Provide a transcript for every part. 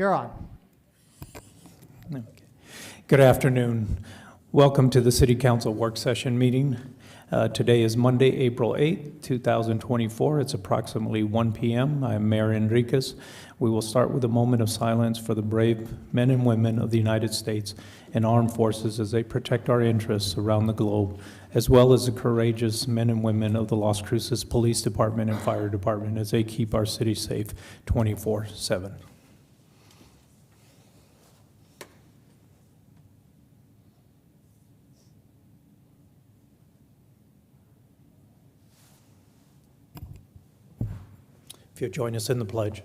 You're on. Okay. Good afternoon. Welcome to the City Council Work Session meeting. Today is Monday, April 8th, 2024. It's approximately 1 p.m. I'm Mayor Enriquez. We will start with a moment of silence for the brave men and women of the United States and armed forces as they protect our interests around the globe, as well as the courageous men and women of the Las Cruces Police Department and Fire Department as they keep our city safe 24/7. If you'll join us in the pledge.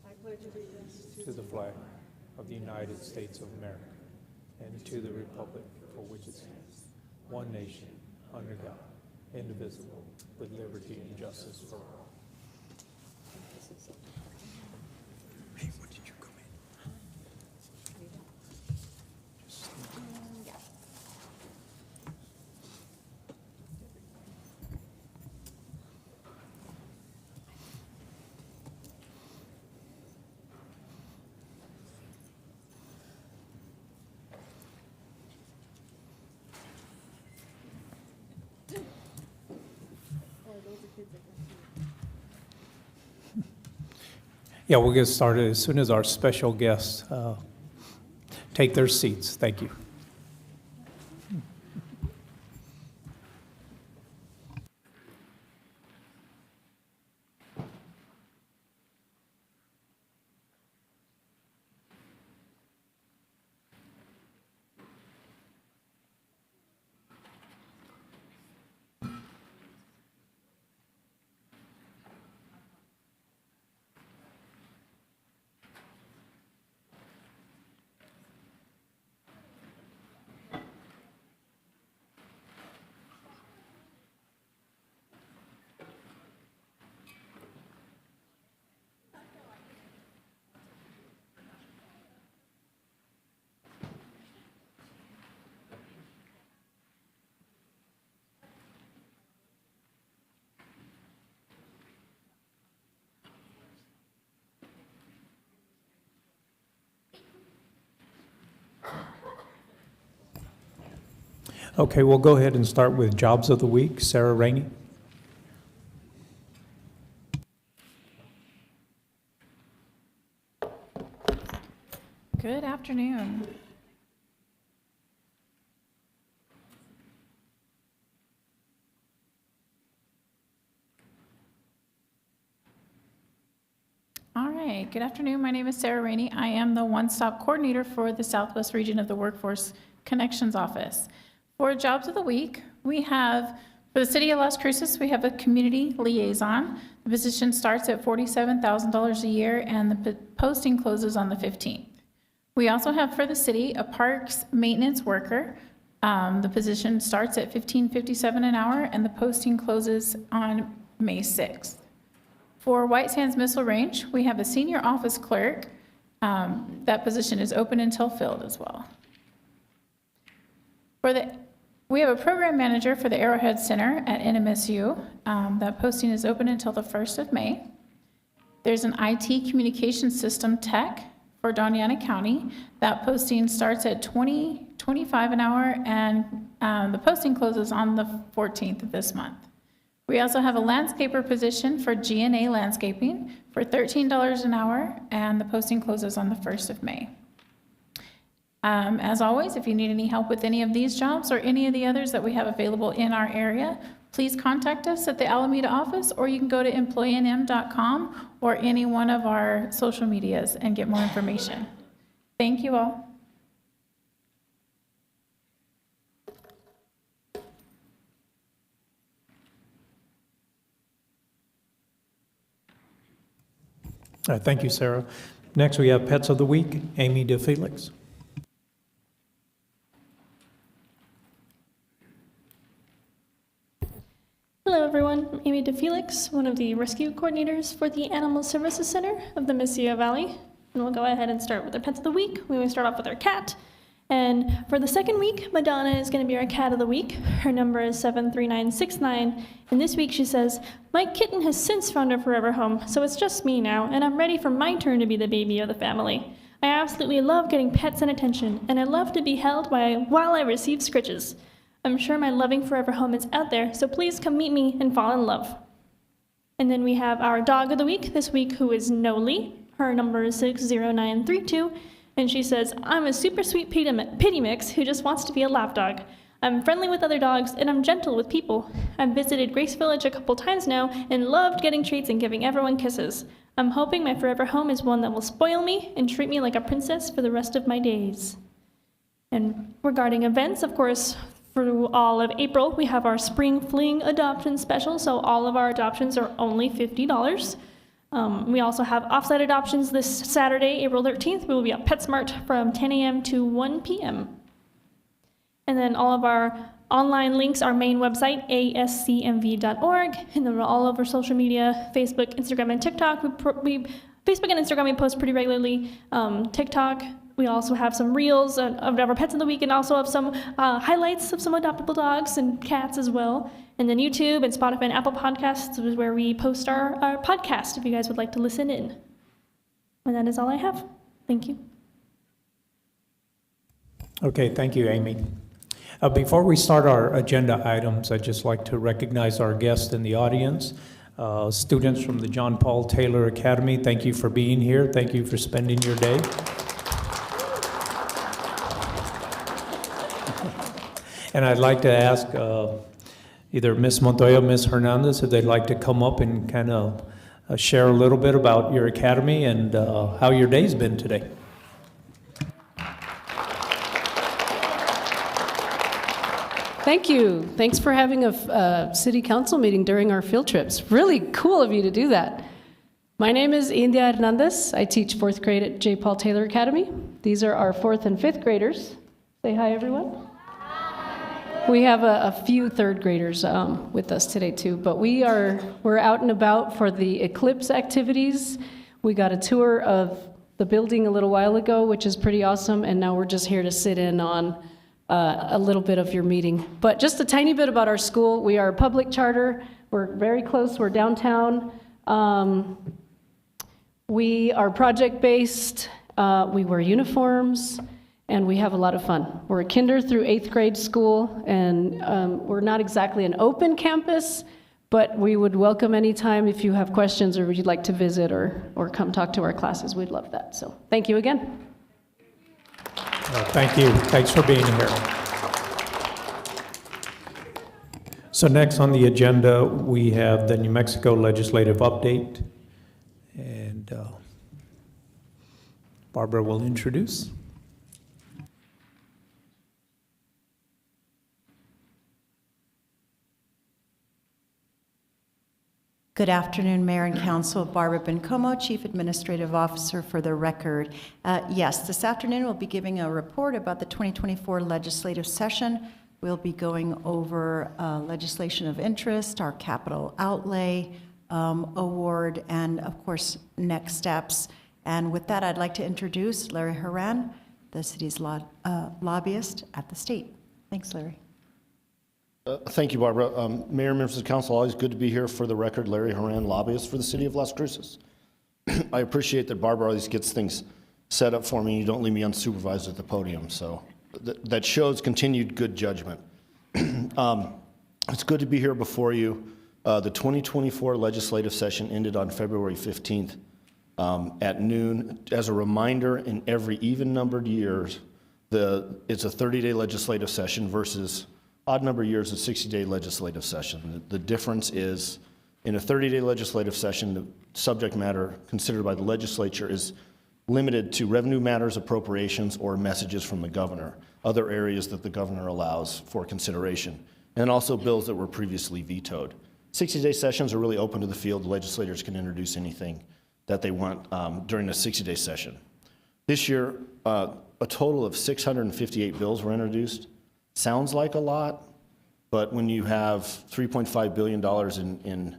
I pledge allegiance to the flag of the United States of America and to the republic for which it stands, one nation, under God, indivisible, with liberty and justice for all. Hey, what did you come in? Yeah, we'll get started as soon as our special guests take their seats. Thank you. Okay, we'll go ahead and start with Jobs of the Week. Sarah Rainey. Good afternoon. All right, good afternoon. My name is Sarah Rainey. I am the one-stop coordinator for the Southwest region of the Workforce Connections Office. For Jobs of the Week, we have, for the City of Las Cruces, we have a community liaison. The position starts at $47,000 a year and the posting closes on the 15th. We also have for the city a parks maintenance worker. The position starts at $15.57 an hour and the posting closes on May 6th. For White Sands Missile Range, we have a senior office clerk. That position is open until filled as well. We have a program manager for the Arrowhead Center at NMSU. That posting is open until the 1st of May. There's an IT communication system tech for Doñana County. That posting starts at $20.25 an hour and the posting closes on the 14th of this month. We also have a landscaper position for G&A landscaping for $13 an hour and the posting closes on the 1st of May. As always, if you need any help with any of these jobs or any of the others that we have available in our area, please contact us at the Alameda office, or you can go to employeenm.com or any one of our social medias and get more information. Thank you all. All right, thank you, Sarah. Next, we have Pets of the Week, Amy DeFelix. Hello everyone, I'm Amy DeFelix, one of the rescue coordinators for the Animal Services Center of the Mesilla Valley. And we'll go ahead and start with our Pets of the Week. We will start off with our cat. And for the second week, Madonna is going to be our cat of the week. Her number is 73969. And this week she says, "My kitten has since found a forever home, so it's just me now, and I'm ready for my turn to be the baby of the family. I absolutely love getting pets and attention, and I love to be held while I receive scritches. I'm sure my loving forever home is out there, so please come meet me and fall in love." And then we have our dog of the week this week, who is Noli. Her number is 60932. And she says, "I'm a super sweet pity mix who just wants to be a lapdog. I'm friendly with other dogs, and I'm gentle with people. I've visited Grace Village a couple times now and loved getting treats and giving everyone kisses. I'm hoping my forever home is one that will spoil me and treat me like a princess for the rest of my days." And regarding events, of course, through all of April, we have our Spring Fling adoption special, so all of our adoptions are only $50. We also have offsite adoptions this Saturday, April 13th. We will be at PetSmart from 10 a.m. to 1 p.m. And then all of our online links, our main website, ascmv.org, and then all over social media, Facebook, Instagram, and TikTok. Facebook and Instagram, we post pretty regularly. TikTok, we also have some reels of our pets of the week and also of some highlights of some adoptable dogs and cats as well. And then YouTube and Spotify and Apple Podcasts is where we post our podcast if you guys would like to listen in. And that is all I have. Thank you. Okay, thank you, Amy. Before we start our agenda items, I'd just like to recognize our guests in the audience. Students from the John Paul Taylor Academy, thank you for being here. Thank you for spending your day. And I'd like to ask either Ms. Montoya or Ms. Hernandez if they'd like to come up and kind of share a little bit about your academy and how your day's been today. Thank you. Thanks for having a city council meeting during our field trips. Really cool of you to do that. My name is India Hernandez. I teach fourth grade at J. Paul Taylor Academy. These are our fourth and fifth graders. Say hi, everyone. We have a few third graders with us today too, but we're out and about for the Eclipse activities. We got a tour of the building a little while ago, which is pretty awesome, and now we're just here to sit in on a little bit of your meeting. But just a tiny bit about our school. We are a public charter. We're very close. We're downtown. We are project-based. We wear uniforms. And we have a lot of fun. We're a kinder through 8th grade school, and we're not exactly an open campus, but we would welcome any time if you have questions or you'd like to visit or come talk to our classes. We'd love that. So thank you again. Thank you. Thanks for being here. So next on the agenda, we have the New Mexico legislative update, and Barbara will introduce. Good afternoon, Mayor and Council. Barbara Bencomo, Chief Administrative Officer for the record. Yes, this afternoon we'll be giving a report about the 2024 legislative session. We'll be going over legislation of interest, our capital outlay award, and of course, next steps. And with that, I'd like to introduce Larry Horan, the city's lobbyist at the state. Thanks, Larry. Thank you, Barbara. Mayor, members of the council, always good to be here. For the record, Larry Horan, lobbyist for the city of Las Cruces. I appreciate that Barbara always gets things set up for me. You don't leave me unsupervised at the podium, so that shows continued good judgment. It's good to be here before you. The 2024 legislative session ended on February 15th at noon. As a reminder, in every even-numbered years, it's a 30-day legislative session versus odd number of years, a 60-day legislative session. The difference is, in a 30-day legislative session, the subject matter considered by the legislature is limited to revenue matters, appropriations, or messages from the governor, other areas that the governor allows for consideration, and also bills that were previously vetoed. 60-day sessions are really open to the field. The legislators can introduce anything that they want during a 60-day session. This year, a total of 658 bills were introduced. Sounds like a lot, but when you have $3.5 billion in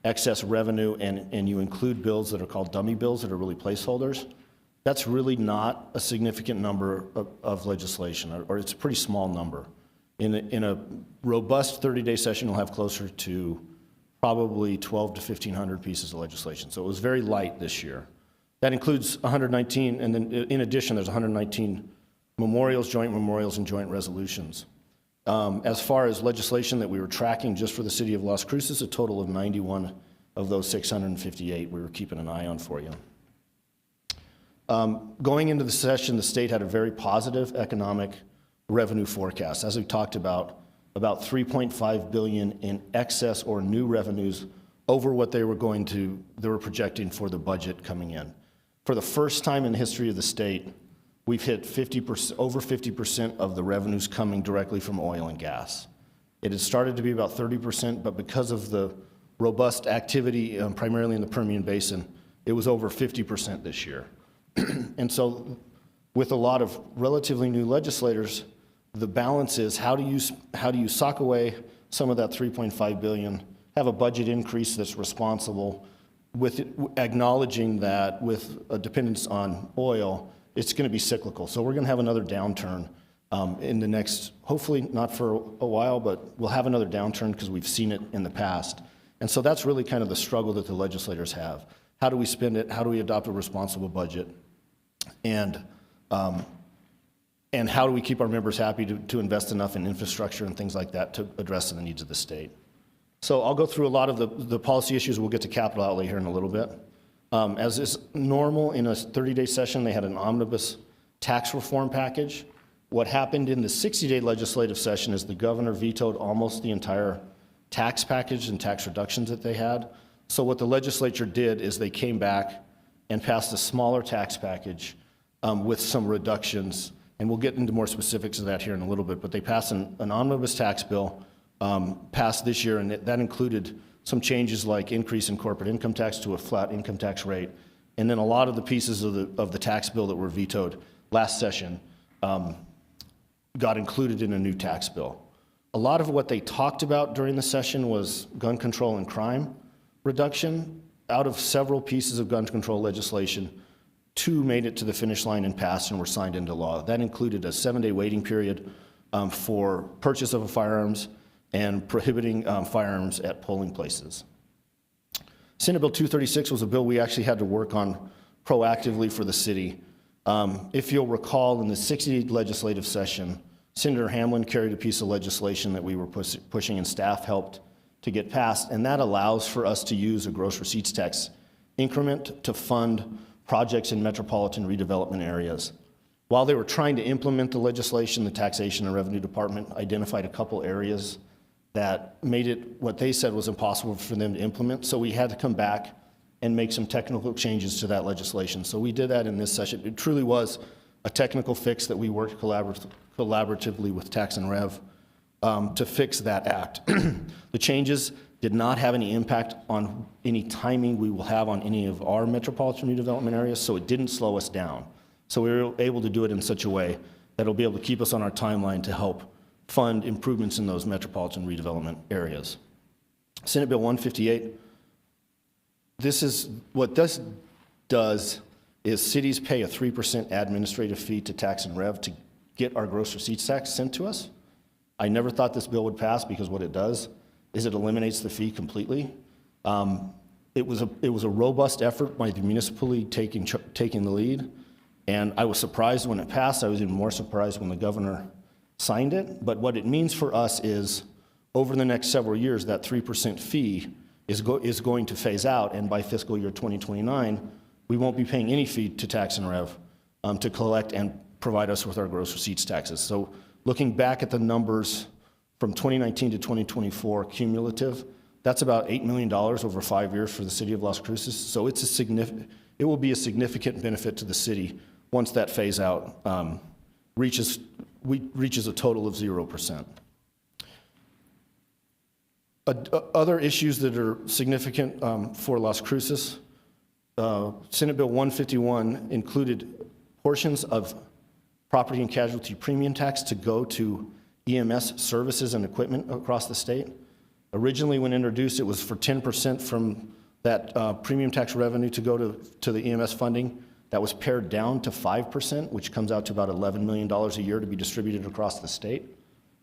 excess revenue and you include bills that are called dummy bills that are really placeholders, That's really not a significant number of legislation, or it's a pretty small number. In a robust 30-day session, you'll have closer to probably 12 to 1,500 pieces of legislation. So it was very light this year. That includes 119, and then in addition, there's 119 memorials, joint memorials, and joint resolutions. As far as legislation that we were tracking just for the city of Las Cruces, a total of 91 of those 658 we were keeping an eye on for you. Going into the session, the state had a very positive economic revenue forecast. As we talked about 3.5 billion in excess or new revenues over what they were projecting for the budget coming in. For the first time in the history of the state, we've hit 50%, over 50% of the revenues coming directly from oil and gas. It had started to be about 30%, but because of the robust activity, primarily in the Permian Basin, it was over 50% this year. And so with a lot of relatively new legislators, the balance is how do you sock away some of that 3.5 billion, have a budget increase that's responsible, with acknowledging that with a dependence on oil, it's going to be cyclical. So we're going to have another downturn in the next, hopefully not for a while, but we'll have another downturn because we've seen it in the past. And so that's really kind of the struggle that the legislators have. How do we spend it? How do we adopt a responsible budget? And how do we keep our members happy to invest enough in infrastructure and things like that to address the needs of the state? So I'll go through a lot of the policy issues. We'll get to capital outlay here in a little bit. As is normal in a 30-day session, they had an omnibus tax reform package. What happened in the 60-day legislative session is the governor vetoed almost the entire tax package and tax reductions that they had. So what the legislature did is they came back and passed a smaller tax package with some reductions. And we'll get into more specifics of that here in a little bit, but they passed an omnibus tax bill passed this year, and that included some changes like increase in corporate income tax to a flat income tax rate, and then a lot of the pieces of the tax bill that were vetoed last session got included in a new tax bill. A lot of what they talked about during the session was gun control and crime reduction. Out of several pieces of gun control legislation, 2 made it to the finish line and passed and were signed into law. That included a 7-day waiting period for purchase of firearms and prohibiting firearms at polling places. Senate Bill 236 was a bill we actually had to work on proactively for the city. If you'll recall, in the 60 legislative session, Senator Hamlin carried a piece of legislation that we were pushing and staff helped to get passed, and that allows for us to use a gross receipts tax increment to fund projects in metropolitan redevelopment areas. While they were trying to implement the legislation, the Taxation and Revenue Department identified a couple areas that made it what they said was impossible for them to implement, so we had to come back and make some technical changes to that legislation. So we did that in this session. It truly was a technical fix that we worked collaboratively with Tax and Rev to fix that act. The changes did not have any impact on any timing we will have on any of our metropolitan redevelopment areas, so it didn't slow us down. So we were able to do it in such a way that it'll be able to keep us on our timeline to help fund improvements in those metropolitan redevelopment areas. Senate Bill 158, what this does is cities pay a 3% administrative fee to Tax and Rev to get our gross receipts tax sent to us. I never thought this bill would pass because what it does is it eliminates the fee completely. It was a robust effort by the municipality taking the lead, and I was surprised when it passed. I was even more surprised when the governor signed it. But what it means for us is over the next several years, that 3% fee is going to phase out, and by fiscal year 2029, we won't be paying any fee to Tax and Rev to collect and provide us with our gross receipts taxes. So looking back at the numbers from 2019 to 2024 cumulative, that's about $8 million over 5 years for the city of Las Cruces. So it will be a significant benefit to the city once that phase out reaches a total of 0%. Other issues that are significant for Las Cruces, Senate Bill 151 included portions of property and casualty premium tax to go to EMS services and equipment across the state. Originally, when introduced, it was for 10% from that premium tax revenue to go to the EMS funding. That was pared down to 5%, which comes out to about $11 million a year to be distributed across the state.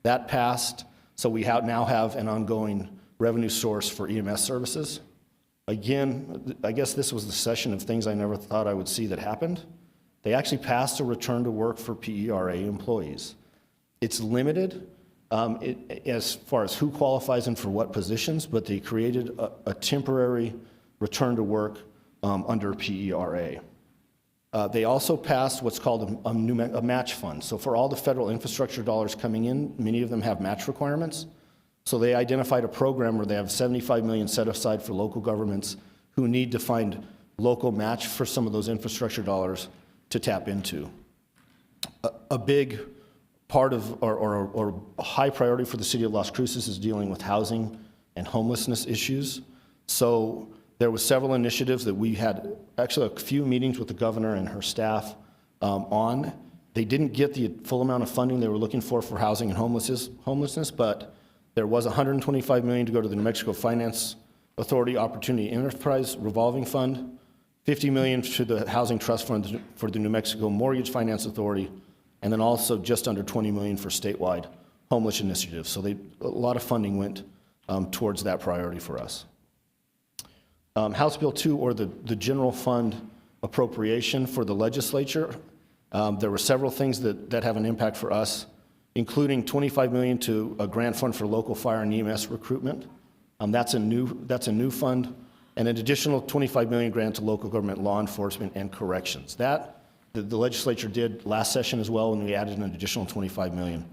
That passed, so we now have an ongoing revenue source for EMS services. Again, I guess this was the session of things I never thought I would see that happened. They actually passed a return to work for PERA employees. It's limited as far as who qualifies and for what positions, but they created a temporary return to work under PERA. They also passed what's called a match fund. So for all the federal infrastructure dollars coming in, many of them have match requirements. So they identified a program where they have $75 million set aside for local governments who need to find local match for some of those infrastructure dollars to tap into. A big part of, or a high priority for the city of Las Cruces is dealing with housing and homelessness issues. So there were several initiatives that we had, actually a few meetings with the governor and her staff on. They didn't get the full amount of funding they were looking for housing and homelessness, but there was $125 million to go to the New Mexico Finance Authority Opportunity Enterprise Revolving Fund, $50 million to the Housing Trust Fund for the New Mexico Mortgage Finance Authority, and then also just under $20 million for statewide homeless initiatives. So a lot of funding went towards that priority for us. House Bill 2, or the general fund appropriation for the legislature, there were several things that have an impact for us, including $25 million to a grant fund for local fire and EMS recruitment. That's a new fund, and an additional $25 million grant to local government law enforcement and corrections. That the legislature did last session as well, and we added an additional $25 million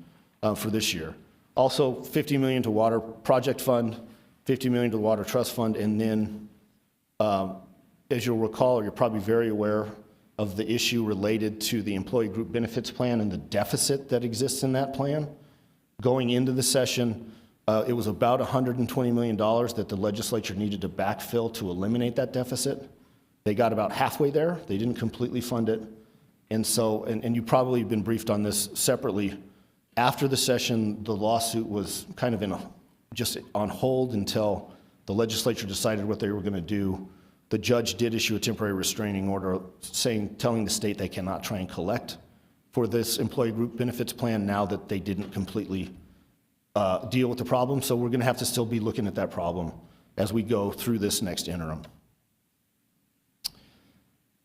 for this year. Also, $50 million to water project fund, $50 million to the water trust fund, and then as you'll recall, or you're probably very aware of the issue related to the employee group benefits plan and the deficit that exists in that plan. Going into the session, it was about $120 million that the legislature needed to backfill to eliminate that deficit. They got about halfway there. They didn't completely fund it. And so, and you probably have been briefed on this separately. After the session, the lawsuit was kind of just on hold until the legislature decided what they were going to do. The judge did issue a temporary restraining order telling the state they cannot try and collect for this employee group benefits plan now that they didn't completely deal with the problem. So we're going to have to still be looking at that problem as we go through this next interim.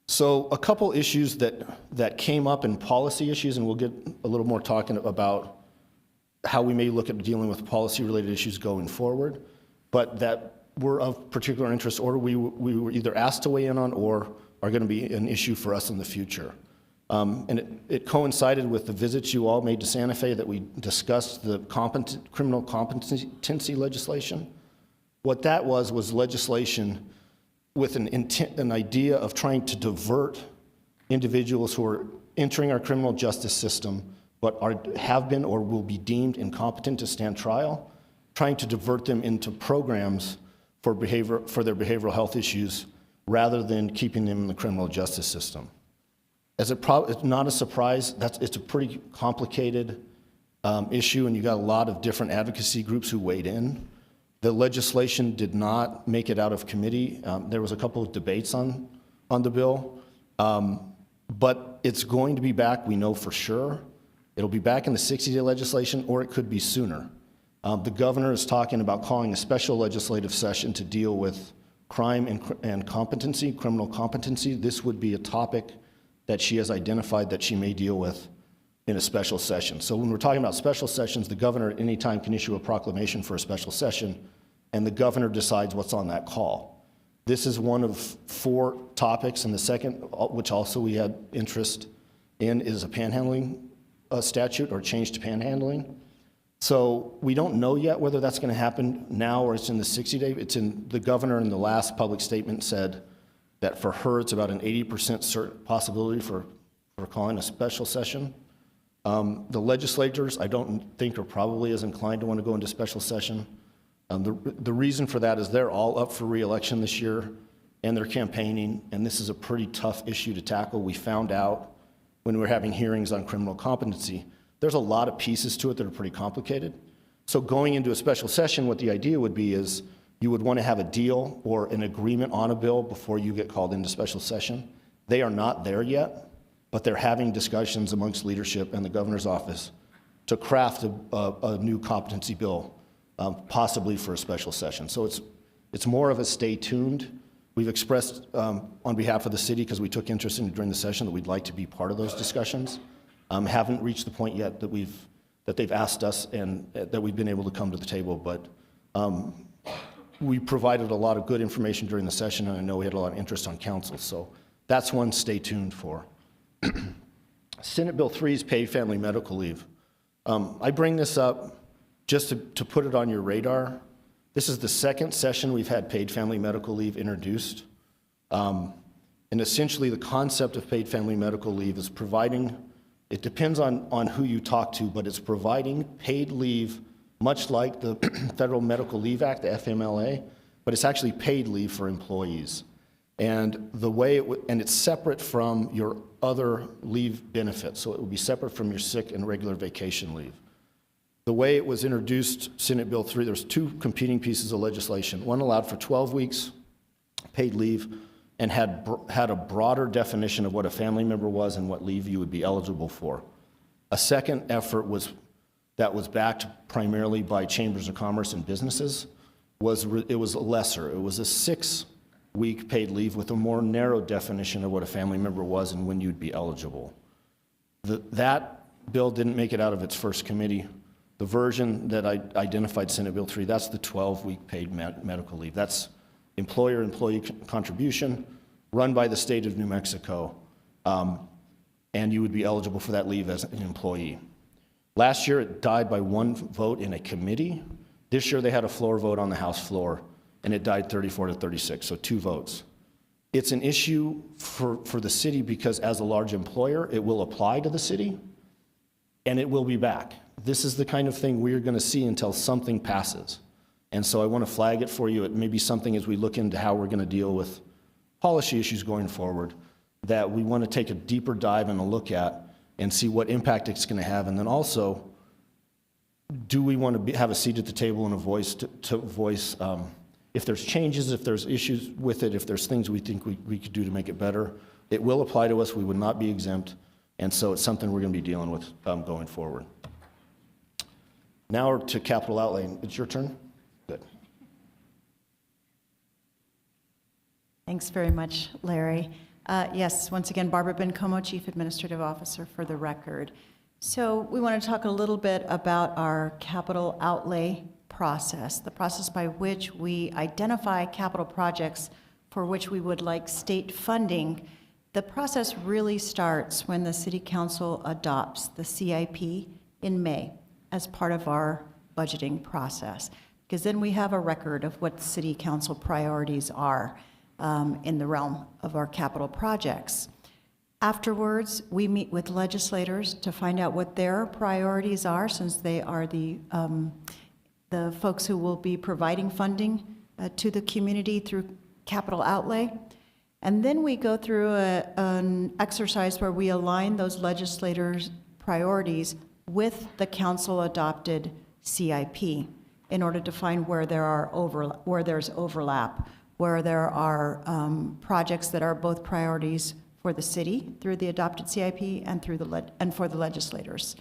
So a couple issues that came up in policy issues, and we'll get a little more talking about how we may look at dealing with policy-related issues going forward, but that were of particular interest, or we were either asked to weigh in on or are going to be an issue for us in the future. And it coincided with the visits you all made to Santa Fe that we discussed the criminal competency legislation. What that was legislation with an idea of trying to divert individuals who are entering our criminal justice system but have been or will be deemed incompetent to stand trial, trying to divert them into programs for their behavioral health issues rather than keeping them in the criminal justice system. It's not a surprise, it's a pretty complicated issue, and you got a lot of different advocacy groups who weighed in. The legislation did not make it out of committee. There was a couple of debates on the bill, but it's going to be back, we know for sure. It'll be back in the 60-day legislation, or it could be sooner. The governor is talking about calling a special legislative session to deal with crime and competency, criminal competency. This would be a topic that she has identified that she may deal with in a special session. So when we're talking about special sessions, the governor at any time can issue a proclamation for a special session, and the governor decides what's on that call. This is one of 4 topics, and the second, which also we had interest in, is a panhandling statute or change to panhandling. So we don't know yet whether that's going to happen now or it's in the 60-day. It's in the governor in the last public statement said that for her it's about an 80% possibility for calling a special session. The legislators, I don't think, are probably as inclined to want to go into special session. The reason for that is they're all up for re-election this year and they're campaigning, and this is a pretty tough issue to tackle. We found out when we were having hearings on criminal competency, there's a lot of pieces to it that are pretty complicated. So going into a special session, what the idea would be is you would want to have a deal or an agreement on a bill before you get called into special session. They are not there yet, but they're having discussions amongst leadership and the governor's office to craft a new competency bill, possibly for a special session. So it's more of a stay tuned. We've expressed on behalf of the city, because we took interest in it during the session, that we'd like to be part of those discussions. Haven't reached the point yet that they've asked us and that we've been able to come to the table, but we provided a lot of good information during the session, and I know we had a lot of interest on council, so that's one stay tuned for. Senate Bill 3 is paid family medical leave. I bring this up just to put it on your radar. This is the second session we've had paid family medical leave introduced. And essentially the concept of paid family medical leave is providing, it depends on who you talk to, but it's providing paid leave, much like the Federal Medical Leave Act, the FMLA, but it's actually paid leave for employees. And the way and it's separate from your other leave benefits, so it will be separate from your sick and regular vacation leave. The way it was introduced, Senate Bill 3, there's two competing pieces of legislation. One allowed for 12 weeks paid leave and had a broader definition of what a family member was and what leave you would be eligible for. A second effort that was backed primarily by chambers of commerce and businesses was lesser. It was a 6-week paid leave with a more narrow definition of what a family member was and when you'd be eligible. That bill didn't make it out of its first committee. The version that I identified, Senate Bill 3, that's the 12-week paid medical leave. That's employer-employee contribution run by the state of New Mexico, and you would be eligible for that leave as an employee. Last year, it died by one vote in a committee. This year, they had a floor vote on the House floor, and it died 34 to 36, so 2 votes. It's an issue for the city because as a large employer, it will apply to the city, and it will be back. This is the kind of thing we're going to see until something passes. And so I want to flag it for you. It may be something as we look into how we're going to deal with policy issues going forward that we want to take a deeper dive and a look at and see what impact it's going to have. And then also, do we want to have a seat at the table and a voice to voice if there's changes, if there's issues with it, if there's things we think we could do to make it better. It will apply to us. We would not be exempt. And so it's something we're going to be dealing with going forward. Now to capital outlay. It's your turn. Good. Thanks very much, Larry. Yes, once again, Barbara Bencomo, Chief Administrative Officer for the record. So we want to talk a little bit about our capital outlay process, the process by which we identify capital projects for which we would like state funding. The process really starts when the City Council adopts the CIP in May as part of our budgeting process, because then we have a record of what City Council priorities are in the realm of our capital projects. Afterwards, we meet with legislators to find out what their priorities are, since they are the folks who will be providing funding to the community through capital outlay. And then we go through an exercise where we align those legislators' priorities with the council-adopted CIP in order to find where there's overlap, where there are projects that are both priorities for the city through the adopted CIP and for the legislators.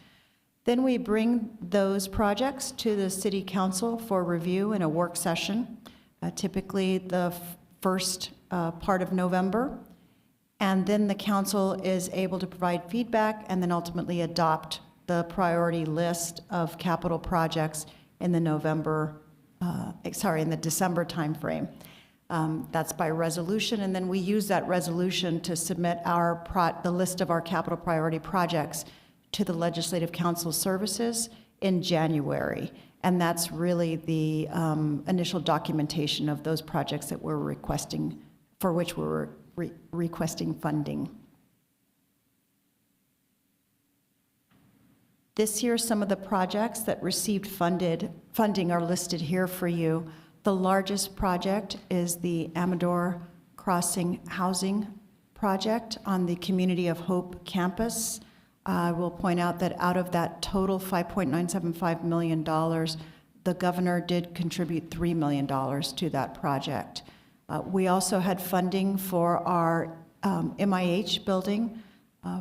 Then we bring those projects to the City Council for review in a work session, typically the first part of November, and then the council is able to provide feedback and then ultimately adopt the priority list of capital projects in the December timeframe. That's by resolution, and then we use that resolution to submit the list of our capital priority projects to the Legislative Council Services in January. And that's really the initial documentation of those projects that we're requesting, for which we're requesting funding. This year, some of the projects that received funding are listed here for you. The largest project is the Amador Crossing Housing Project on the Community of Hope campus. I will point out that out of that total $5.975 million, the governor did contribute $3 million to that project. We also had funding for our MIH building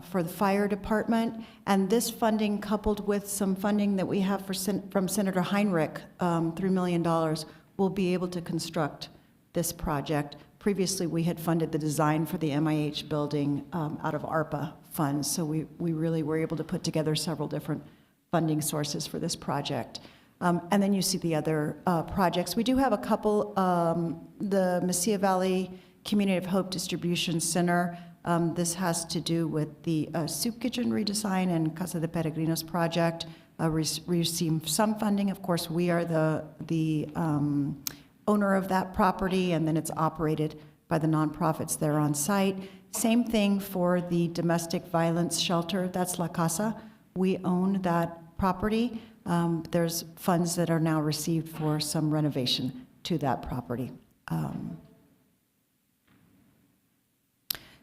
for the fire department. And this funding, coupled with some funding that we have from Senator Heinrich, $3 million, will be able to construct this project. Previously, we had funded the design for the MIH building out of ARPA funds, so we really were able to put together several different funding sources for this project. And then you see the other projects. We do have a couple, the Mesilla Valley Community of Hope Distribution Center. This has to do with the soup kitchen redesign and Casa de Peregrinos project. Received some funding. Of course, we are the owner of that property, and then it's operated by the nonprofits there on site. Same thing for the domestic violence shelter. That's La Casa. We own that property. There's funds that are now received for some renovation to that property.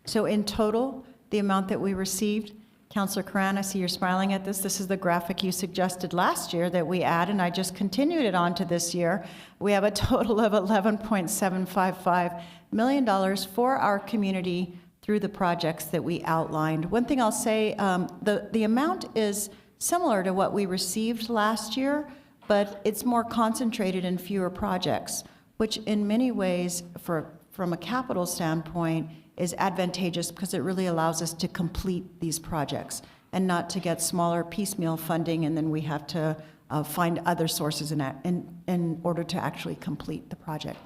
So in total, the amount that we received, Councilor Curran, I see you're smiling at this. This is the graphic you suggested last year that we add, and I just continued it on to this year. We have a total of $11.755 million for our community through the projects that we outlined. One thing I'll say, the amount is similar to what we received last year, but it's more concentrated in fewer projects, which in many ways, from a capital standpoint, is advantageous because it really allows us to complete these projects and not to get smaller piecemeal funding, and then we have to find other sources in order to actually complete the project.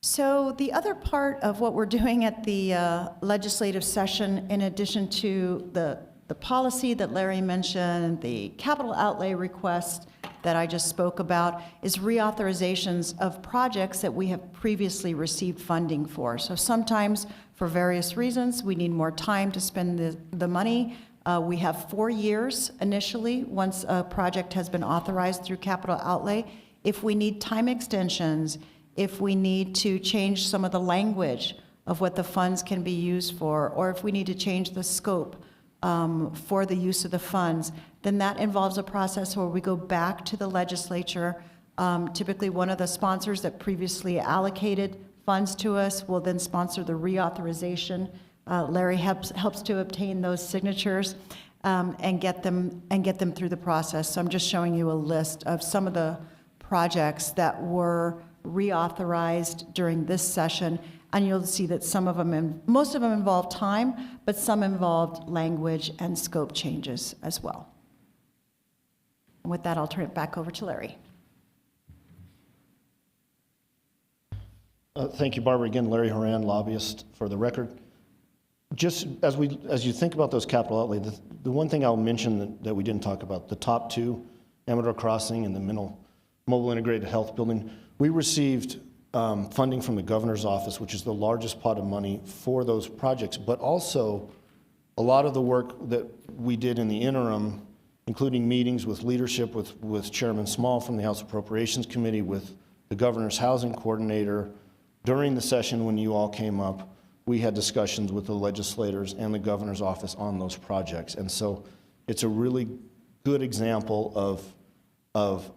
So the other part of what we're doing at the legislative session, in addition to the policy that Larry mentioned, the capital outlay request that I just spoke about, is reauthorizations of projects that we have previously received funding for. So sometimes, for various reasons, we need more time to spend the money. We have 4 years initially, once a project has been authorized through capital outlay. If we need time extensions, if we need to change some of the language of what the funds can be used for, or if we need to change the scope for the use of the funds, then that involves a process where we go back to the legislature. Typically, one of the sponsors that previously allocated funds to us will then sponsor the reauthorization. Larry helps to obtain those signatures and get them through the process. So I'm just showing you a list of some of the projects that were reauthorized during this session. And you'll see that some of them, most of them involved time, but some involved language and scope changes as well. And with that, I'll turn it back over to Larry. Thank you, Barbara. Again, Larry Horan, lobbyist for the record. Just as you think about those capital outlay, the one thing I'll mention that we didn't talk about, the top two, Amador Crossing and the Mobile Integrated Health Building, we received funding from the governor's office, which is the largest pot of money for those projects, but also a lot of the work that we did in the interim, including meetings with leadership, with Chairman Small from the House Appropriations Committee, with the governor's housing coordinator. During the session when you all came up, we had discussions with the legislators and the governor's office on those projects. And so it's a really good example of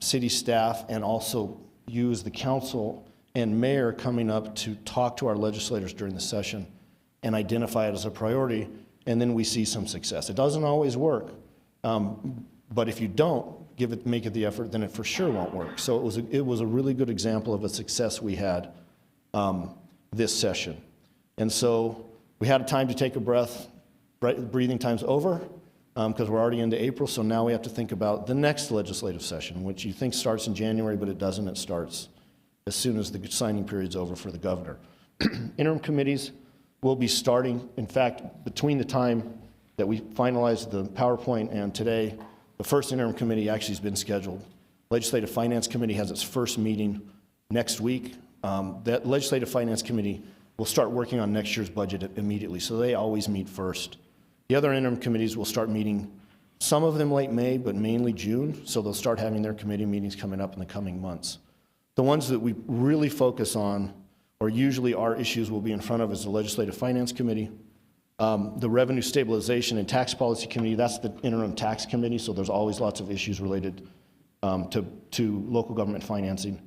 city staff, and also you as the council and mayor coming up to talk to our legislators during the session and identify it as a priority, and then we see some success. It doesn't always work, but if you don't make it the effort, then it for sure won't work. So it was a really good example of a success we had this session. And so we had time to take a breath. Breathing time's over because we're already into April, so now we have to think about the next legislative session, which you think starts in January, but it doesn't. It starts as soon as the signing period's over for the governor. Interim committees will be starting, in fact, between the time that we finalized the PowerPoint and today, the first interim committee actually has been scheduled. Legislative Finance Committee has its first meeting next week. That Legislative Finance Committee will start working on next year's budget immediately, so they always meet first. The other interim committees will start meeting, some of them late May, but mainly June, so they'll start having their committee meetings coming up in the coming months. The ones that we really focus on, or usually our issues will be in front of, is the Legislative Finance Committee, the Revenue Stabilization and Tax Policy Committee. That's the interim tax committee, so there's always lots of issues related to local government financing,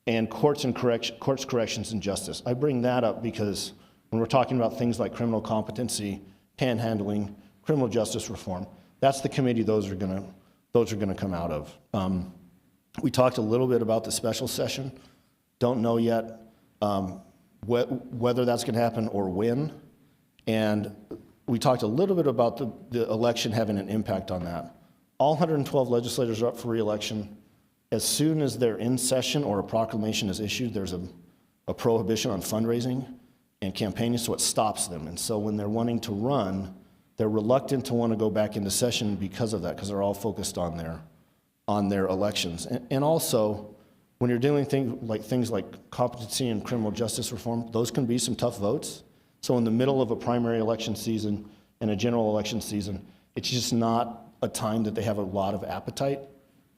and Courts, Corrections, and Justice. I bring that up because when we're talking about things like criminal competency, panhandling, criminal justice reform, that's the committee those are going to come out of. We talked a little bit about the special session. Don't know yet whether that's going to happen or when. And we talked a little bit about the election having an impact on that. All 112 legislators are up for re-election. As soon as they're in session or a proclamation is issued, there's a prohibition on fundraising and campaigning, so it stops them. And so when they're wanting to run, they're reluctant to want to go back into session because of that, because they're all focused on their elections. And also, when you're doing things like competency and criminal justice reform, those can be some tough votes. So in the middle of a primary election season and a general election season, it's just not a time that they have a lot of appetite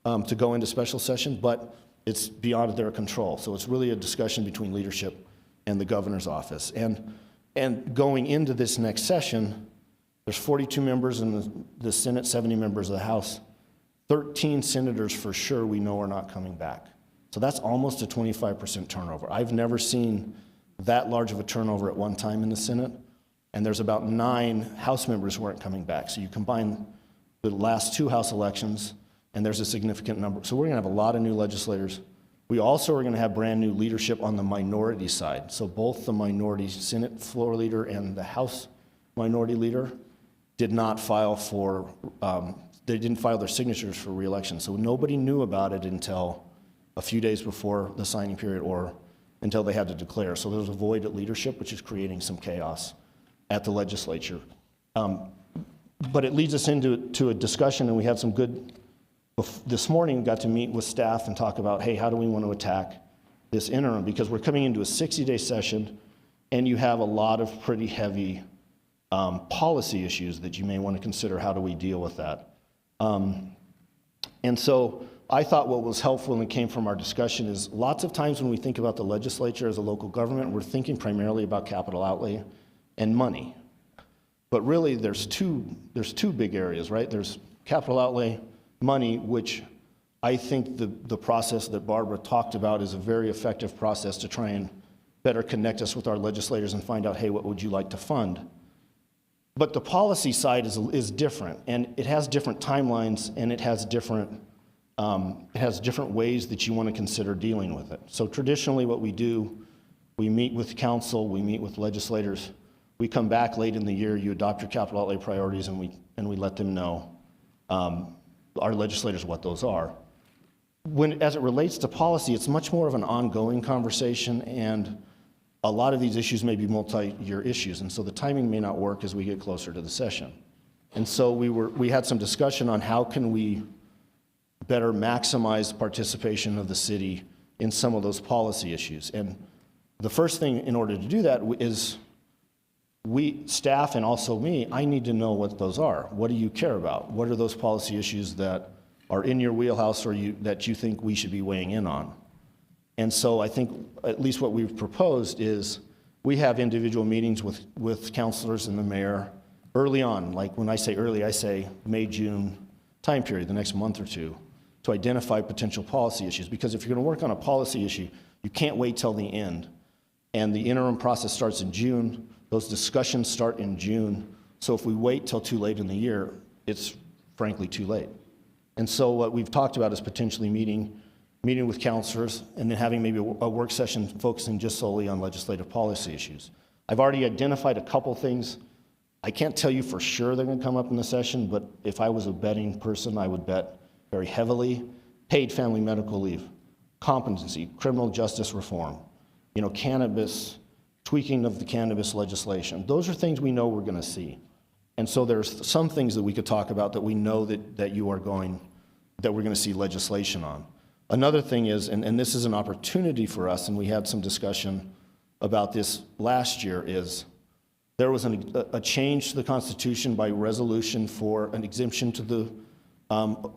to go into special session, but it's beyond their control. So it's really a discussion between leadership and the governor's office. And going into this next session, there's 42 members in the Senate, 70 members of the House. 13 senators for sure we know are not coming back. So that's almost a 25% turnover. I've never seen that large of a turnover at one time in the Senate, and there's about 9 House members who aren't coming back. So you combine the last 2 House elections, and there's a significant number. So we're gonna have a lot of new legislators. We also are gonna have brand new leadership on the minority side. So both the minority Senate floor leader and the House minority leader did not file for, they didn't file their signatures for re-election. So nobody knew about it until a few days before the signing period or until they had to declare. So there's a void at leadership, which is creating some chaos at the legislature. But it leads us into a discussion, and we had some good, this morning got to meet with staff and talk about, hey, how do we want to attack this interim? Because we're coming into a 60-day session, and you have a lot of pretty heavy policy issues that you may want to consider. How do we deal with that? And so I thought what was helpful and came from our discussion is lots of times when we think about the legislature as a local government, we're thinking primarily about capital outlay and money. But really there's two big areas, right? There's capital outlay, money, which I think the process that Barbara talked about is a very effective process to try and better connect us with our legislators and find out, hey, what would you like to fund? But the policy side is different, and it has different timelines, and it has different ways that you want to consider dealing with it. So traditionally what we do, we meet with council, we meet with legislators, we come back late in the year, you adopt your capital outlay priorities, and we let them know, our legislators, what those are. As it relates to policy, it's much more of an ongoing conversation, and a lot of these issues may be multi-year issues, and so the timing may not work as we get closer to the session. And so we had some discussion on how can we better maximize participation of the city in some of those policy issues. And the first thing in order to do that is staff and also me, I need to know what those are. What do you care about? What are those policy issues that are in your wheelhouse or that you think we should be weighing in on? And so I think at least what we've proposed is we have individual meetings with councilors and the mayor early on. Like when I say early, I say May, June time period, the next month or two, to identify potential policy issues. Because if you're going to work on a policy issue, you can't wait till the end. And the interim process starts in June. Those discussions start in June. So if we wait till too late in the year, it's frankly too late. And so what we've talked about is potentially meeting with councilors and then having maybe a work session focusing just solely on legislative policy issues. I've already identified a couple things. I can't tell you for sure they're going to come up in the session, but if I was a betting person, I would bet very heavily. Paid family medical leave, competency, criminal justice reform, cannabis, tweaking of the cannabis legislation. Those are things we know we're going to see. And so there's some things that we could talk about that we know that we're going to see legislation on. Another thing is, and this is an opportunity for us, and we had some discussion about this last year, is there was a change to the Constitution by resolution for an exemption to the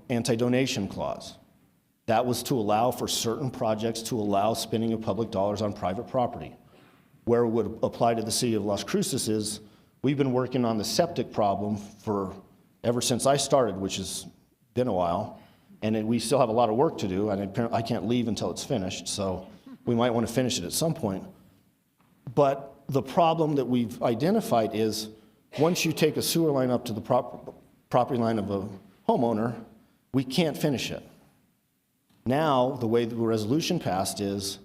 anti-donation clause. That was to allow for certain projects to allow spending of public dollars on private property. Where it would apply to the city of Las Cruces is we've been working on the septic problem ever since I started, which has been a while. And we still have a lot of work to do, and I can't leave until it's finished, so we might want to finish it at some point. But the problem that we've identified is once you take a sewer line up to the property line of a homeowner, we can't finish it. Now, the way the resolution passed is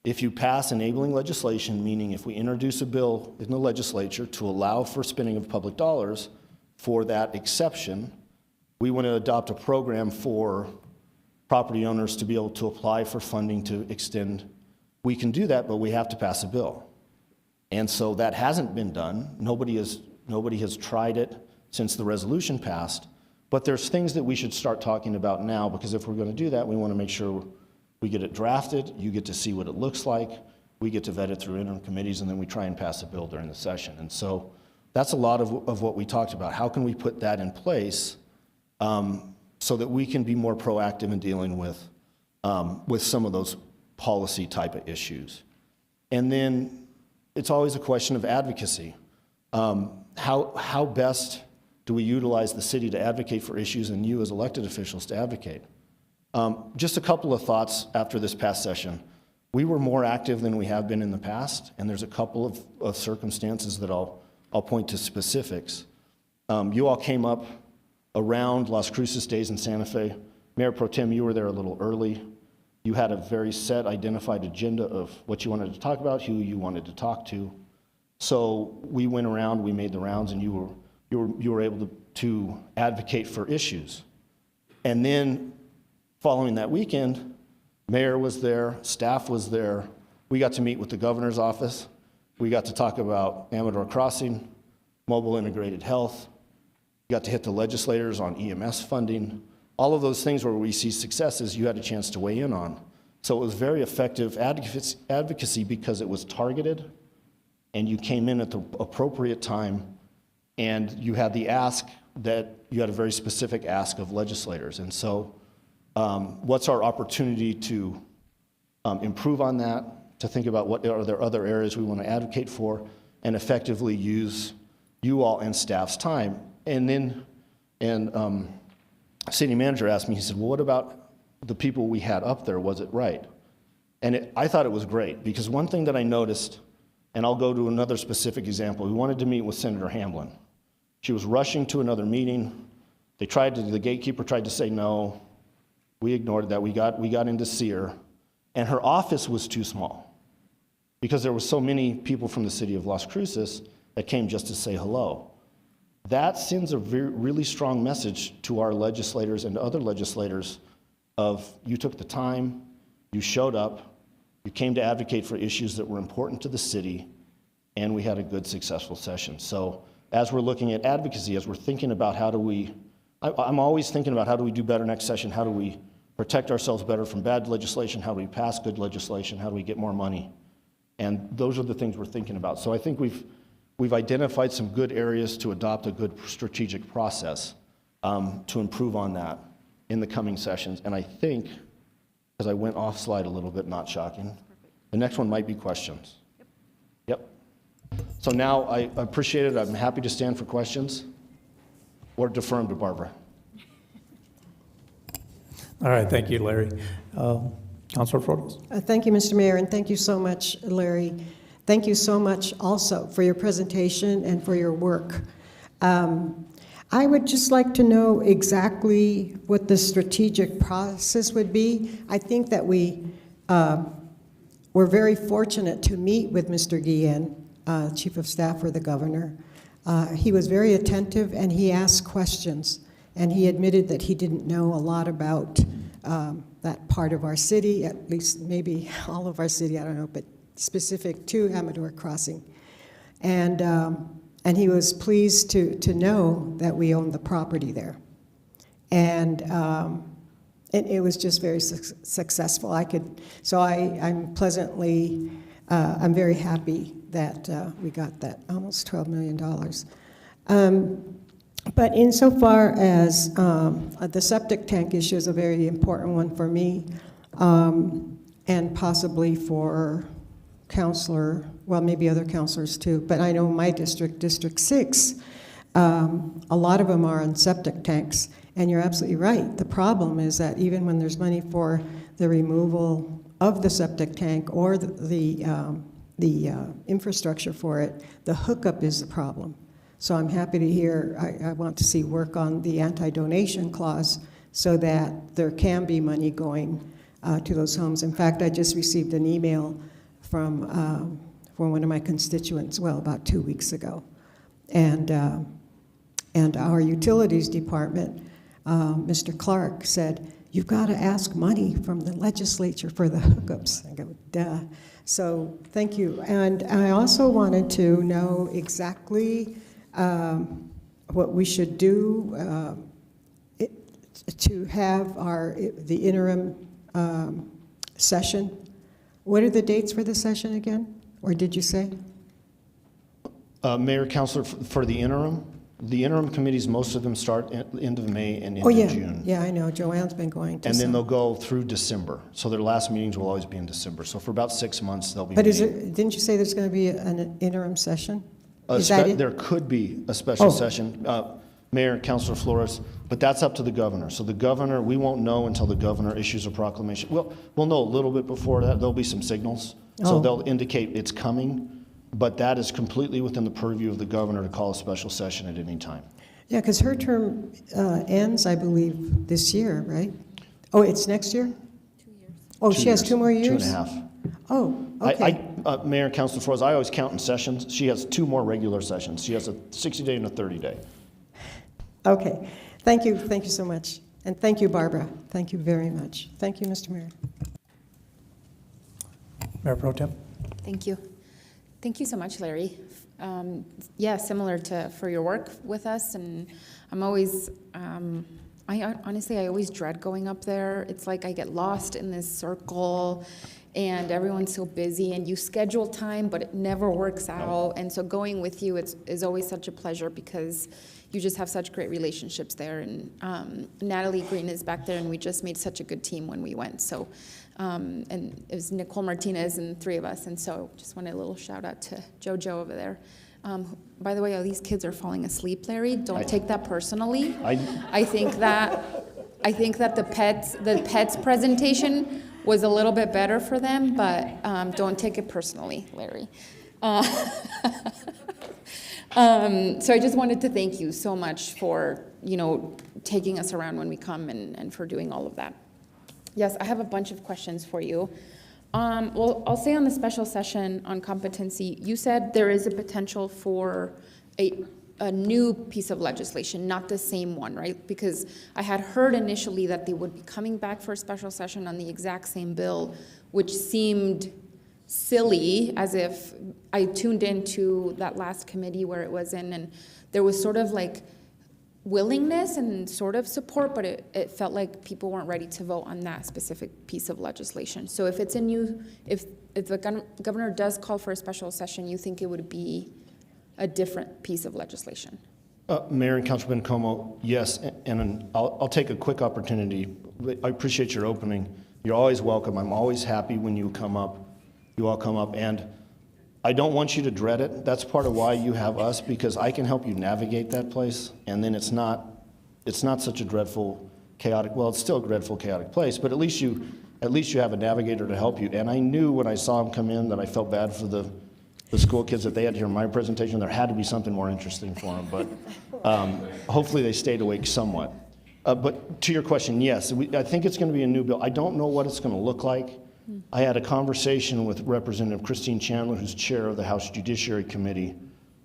if you pass enabling legislation, meaning if we introduce a bill in the legislature to allow for spending of public dollars for that exception, we want to adopt a program for property owners to be able to apply for funding to extend. We can do that, but we have to pass a bill. And so that hasn't been done. Nobody has tried it since the resolution passed. But there's things that we should start talking about now, because if we're going to do that, we want to make sure we get it drafted, you get to see what it looks like, we get to vet it through interim committees, and then we try and pass a bill during the session. And so that's a lot of what we talked about. How can we put that in place so that we can be more proactive in dealing with some of those policy type of issues? And then it's always a question of advocacy. How best do we utilize the city to advocate for issues and you as elected officials to advocate? Just a couple of thoughts after this past session. We were more active than we have been in the past, and there's a couple of circumstances that I'll point to specifics. You all came up around Las Cruces Days in Santa Fe. Mayor Pro Tem, you were there a little early. You had a very set, identified agenda of what you wanted to talk about, who you wanted to talk to. So we went around, we made the rounds, and you were able to advocate for issues. And then following that weekend, mayor was there, staff was there. We got to meet with the governor's office. We got to talk about Amador Crossing, mobile integrated health. We got to hit the legislators on EMS funding. All of those things where we see successes, you had a chance to weigh in on. So it was very effective advocacy because it was targeted, and you came in at the appropriate time, and you had the ask that you had a very specific ask of legislators. And so what's our opportunity to improve on that, to think about what are there other areas we want to advocate for, and effectively use you all and staff's time. And then, city manager asked me, he said, well, what about the people we had up there? Was it right? And I thought it was great, because one thing that I noticed, and I'll go to another specific example, we wanted to meet with Senator Hamlin. She was rushing to another meeting. The gatekeeper tried to say no. We ignored that. We got in to see her. And her office was too small because there were so many people from the city of Las Cruces that came just to say hello. That sends a really strong message to our legislators and to other legislators of you took the time, you showed up, you came to advocate for issues that were important to the city, and we had a good, successful session. So as we're looking at advocacy, as we're thinking about I'm always thinking about how do we do better next session, how do we protect ourselves better from bad legislation, how do we pass good legislation, how do we get more money? And those are the things we're thinking about. So I think we've identified some good areas to adopt a good strategic process to improve on that in the coming sessions. And I think, because I went off slide a little bit, not shocking, the next one might be questions. Yep. So now I appreciate it. I'm happy to stand for questions or defer them to Barbara. All right, thank you, Larry. Councilor Flores. Thank you, Mr. Mayor, and thank you so much, Larry. Thank you so much also for your presentation and for your work. I would just like to know exactly what the strategic process would be. I think that we were very fortunate to meet with Mr. Guillen, Chief of Staff for the Governor. He was very attentive, and he asked questions, and he admitted that he didn't know a lot about that part of our city, at least maybe all of our city, I don't know, but specific to Amador Crossing. And he was pleased to know that we own the property there. And it was just very successful. I'm very happy that we got that almost $12 million. But insofar as the septic tank issue is a very important one for me, and possibly for counselor, well, maybe other counselors too, but I know my district, District 6, a lot of them are on septic tanks, and you're absolutely right. The problem is that even when there's money for the removal of the septic tank or the infrastructure for it. The hookup is the problem. So I'm happy to hear, I want to see work on the anti-donation clause so that there can be money going to those homes. In fact, I just received an email from one of my constituents, well, about 2 weeks ago. And our utilities department, Mr. Clark, said, you've got to ask money from the legislature for the hookups. I go, duh. So thank you. And I also wanted to know exactly what we should do to have the interim session. What are the dates for the session again? Or did you say? Mayor, Councilor, for the interim committees, most of them start at the end of May and Oh, into yeah. June. Yeah, I know. Joanne's been going to And then some. they'll go through December. So their last meetings will always be in December. So for about 6 months, they'll be But meeting. didn't you say there's going to be an interim session? Is that it? There could be a special Oh. session, Mayor, Councilor Flores, but that's up to the governor. So the governor, we won't know until the governor issues a proclamation. We'll know a little bit before that. There'll be some signals. So Oh. they'll indicate it's coming, but that is completely within the purview of the governor to call a special session at any time. Yeah, because her term ends, I believe, this year, right? Oh, it's next year? 2 years. Oh, she has 2 more years? 2.5. Oh, okay. Mayor, Councilor Flores, I always count in sessions. She has 2 more regular sessions. She has a 60-day and a 30-day. Okay. Thank you so much. And thank you, Barbara. Thank you very much. Thank you, Mr. Mayor. Mayor Pro Tem? Thank you. Thank you so much, Larry. Yeah, similar to for your work with us, and I'm always, honestly, I always dread going up there. It's like I get lost in this circle, and everyone's so busy, and you schedule time, but it never works out. And so going with you is always such a pleasure because you just have such great relationships there. And Natalie Green is back there, and we just made such a good team when we went. So, and it was Nicole Martinez and 3 of us. And so just wanted a little shout out to JoJo over there. By the way, all these kids are falling asleep, Larry. Don't take that personally. I think that the pets presentation was a little bit better for them, but don't take it personally, Larry. So I just wanted to thank you so much for, taking us around when we come and for doing all of that. Yes, I have a bunch of questions for you. Well, I'll say on the special session on competency, you said there is a potential for a new piece of legislation, not the same one, right? Because I had heard initially that they would be coming back for a special session on the exact same bill, which seemed silly, as if I tuned into that last committee where it was in, and there was sort of like willingness and sort of support, but it felt like people weren't ready to vote on that specific piece of legislation. So if it's a new, if the governor does call for a special session, you think it would be a different piece of legislation? Mayor and Councilman Como, yes, and I'll take a quick opportunity. I appreciate your opening. You're always welcome. I'm always happy when you come up. You all come up, and I don't want you to dread it. That's part of why you have us, because I can help you navigate that place, and then it's not such a dreadful, chaotic. Well, it's still a dreadful, chaotic place, but at least you have a navigator to help you. And I knew when I saw him come in that I felt bad for the school kids that they had to hear my presentation. There had to be something more interesting for them, but hopefully they stayed awake somewhat. But to your question, yes, I think it's going to be a new bill. I don't know what it's going to look like. I had a conversation with Representative Christine Chandler, who's chair of the House Judiciary Committee.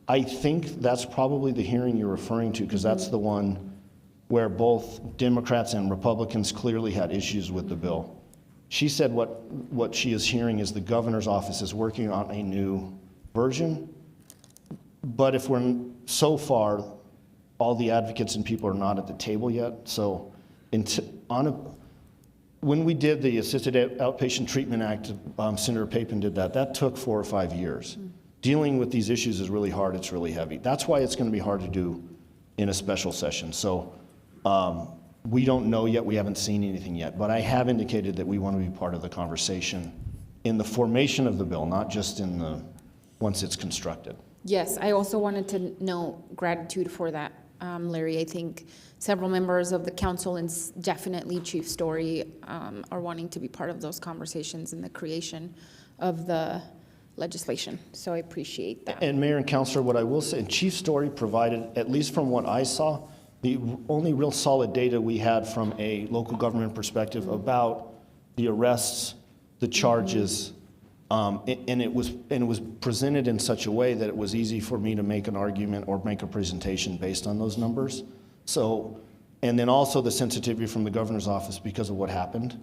I think that's probably the hearing you're referring to, because that's the one where both Democrats and Republicans clearly had issues with the bill. She said what she is hearing is the governor's office is working on a new version, but if we're so far, all the advocates and people are not at the table yet. So when we did the Assisted Outpatient Treatment Act, Senator Papin did that. That took 4 or 5 years. Dealing with these issues is really hard. It's really heavy. That's why it's going to be hard to do in a special session. So we don't know yet. We haven't seen anything yet. But I have indicated that we want to be part of the conversation in the formation of the bill, not just once it's constructed. Yes, I also wanted to know gratitude for that, Larry. I think several members of the council, and definitely Chief Story, are wanting to be part of those conversations in the creation of the legislation. So I appreciate that. And Mayor and Councilor, what I will say, and Chief Story provided, at least from what I saw, the only real solid data we had from a local government perspective about the arrests, the charges, and it was presented in such a way that it was easy for me to make an argument or make a presentation based on those numbers. So, and then also the sensitivity from the governor's office because of what happened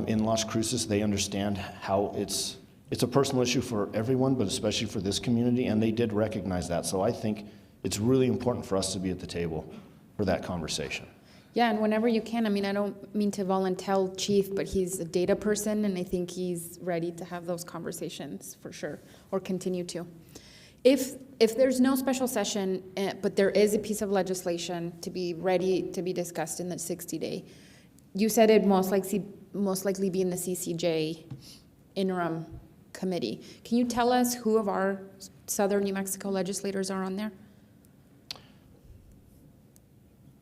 in Las Cruces. They understand how it's a personal issue for everyone, but especially for this community, and they did recognize that. So I think it's really important for us to be at the table for that conversation. Yeah, and whenever you can, I mean, I don't mean to volunteer Chief, but he's a data person, and I think he's ready to have those conversations for sure, or continue to. If there's no special session, but there is a piece of legislation to be ready to be discussed in the 60-day, you said it most likely be in the CCJ interim committee. Can you tell us who of our Southern New Mexico legislators are on there?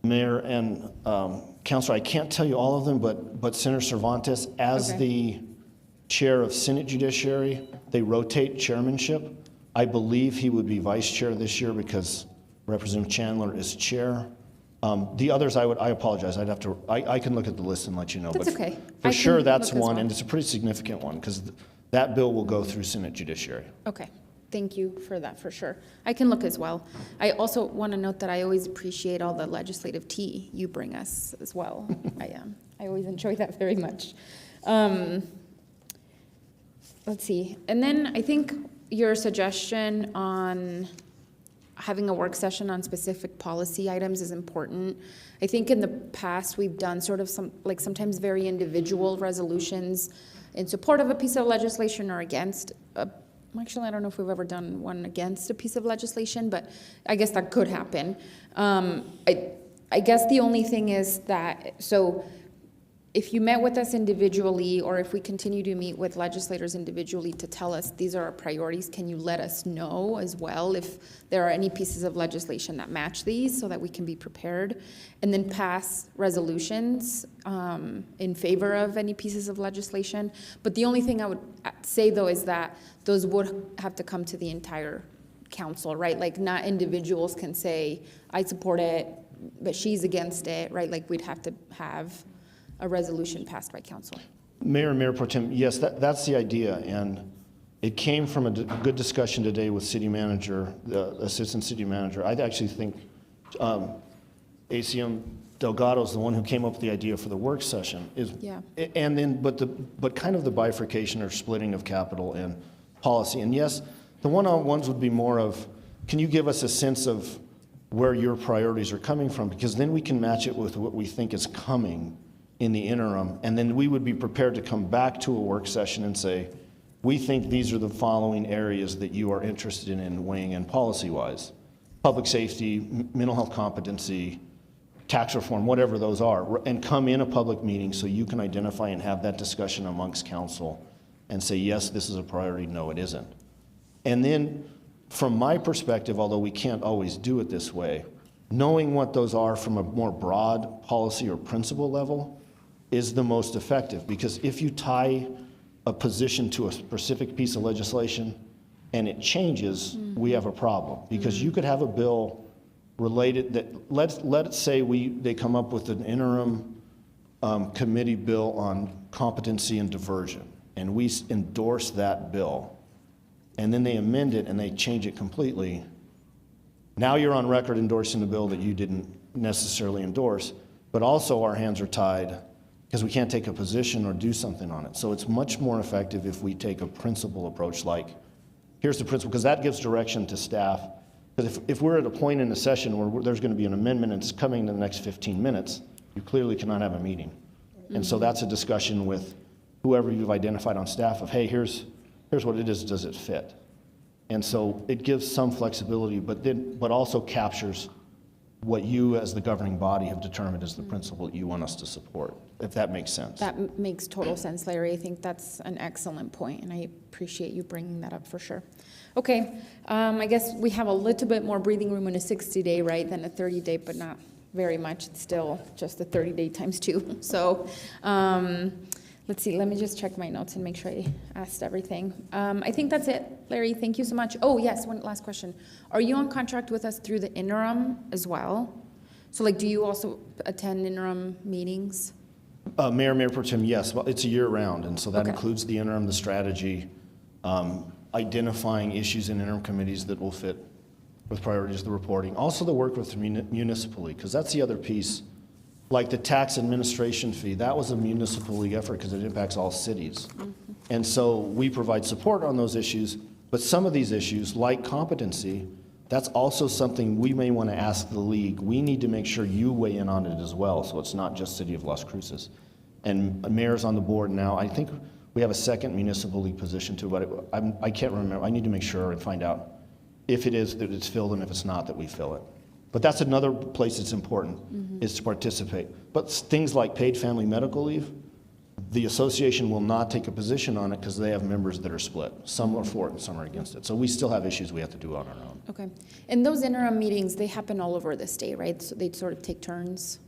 Mayor and Councilor, I can't tell you all of them, but Senator Cervantes, as Okay. the chair of Senate Judiciary, they rotate chairmanship. I believe he would be vice chair this year because Representative Chandler is chair. The others, I apologize. I'd have to. I can look at the list and let you know. That's but okay. For I sure, can that's look as one, well. and it's a pretty significant one because that bill will go through Senate Judiciary. Okay, thank you for that, for sure. I can look as well. I also want to note that I always appreciate all the legislative tea you bring us as well. I always enjoy that very much. Let's see, and then I think your suggestion on having a work session on specific policy items is important. I think in the past, we've done sort of sometimes very individual resolutions in support of a piece of legislation or against. Actually, I don't know if we've ever done one against a piece of legislation, but I guess that could happen. I guess the only thing is that, so if you met with us individually, or if we continue to meet with legislators individually to tell us these are our priorities, can you let us know as well if there are any pieces of legislation that match these so that we can be prepared, and then pass resolutions in favor of any pieces of legislation. But the only thing I would say though is that those would have to come to the entire council, right? Like not individuals can say, I support it, but she's against it, right? Like we'd have to have a resolution passed by council. Mayor and Mayor Pro Tem, yes, that's the idea, and it came from a good discussion today with City Manager, the Assistant City Manager. I actually think ACM Delgado is the one who came up with the idea for the work session. Yeah. And then, but kind of the bifurcation or splitting of capital and policy. And yes, the one-on-ones would be more of, can you give us a sense of where your priorities are coming from? Because then we can match it with what we think is coming in the interim, and then we would be prepared to come back to a work session and say, we think these are the following areas that you are interested in weighing in policy-wise. Public safety, mental health competency, tax reform, whatever those are, and come in a public meeting so you can identify and have that discussion amongst council and say, yes, this is a priority, no, it isn't. And then from my perspective, although we can't always do it this way, knowing what those are from a more broad policy or principle level is the most effective, because if you tie a position to a specific piece of legislation and it changes, we have a problem. Because you could have a bill related that, let's say they come up with an interim committee bill on competency and diversion, and we endorse that bill, and then they amend it and they change it completely. Now you're on record endorsing the bill that you didn't necessarily endorse, but also our hands are tied because we can't take a position or do something on it. So it's much more effective if we take a principle approach, like, here's the principle, because that gives direction to staff. Because if we're at a point in the session where there's going to be an amendment and it's coming in the next 15 minutes, you clearly cannot have a meeting. And so that's a discussion with whoever you've identified on staff of, hey, here's what it is, does it fit? And so it gives some flexibility, but also captures what you as the governing body have determined as the principle that you want us to support, if that makes sense. That makes total sense, Larry. I think that's an excellent point, and I appreciate you bringing that up for sure. Okay, I guess we have a little bit more breathing room in a 60-day, right, than a 30-day, but not very much. It's still just a 30-day times 2. So let's see, let me just check my notes and make sure I asked everything. I think that's it. Larry, thank you so much. Oh, yes, one last question. Are you on contract with us through the interim as well? So like, do you also attend interim meetings? Mayor Pro Tem, yes, well, it's a year round, and so that Okay. includes the interim, the strategy, identifying issues in interim committees that will fit with priorities of the reporting. Also the work with municipally, because that's the other piece. Like the tax administration fee, that was a municipal league effort because it impacts all cities. And so we provide support on those issues, but some of these issues, like competency, that's also something we may want to ask the league. We need to make sure you weigh in on it as well, so it's not just City of Las Cruces. And mayor's on the board now. I think we have a second municipal league position too, but I can't remember. I need to make sure and find out if it is that it's filled, and if it's not, that we fill it. But that's another place that's important, is to participate. But things like paid family medical leave, the association will not take a position on it because they have members that are split. Some are for it and some are against it. So we still have issues we have to do on our own. Okay. And those interim meetings, they happen all over the state, right? So they sort of take turns?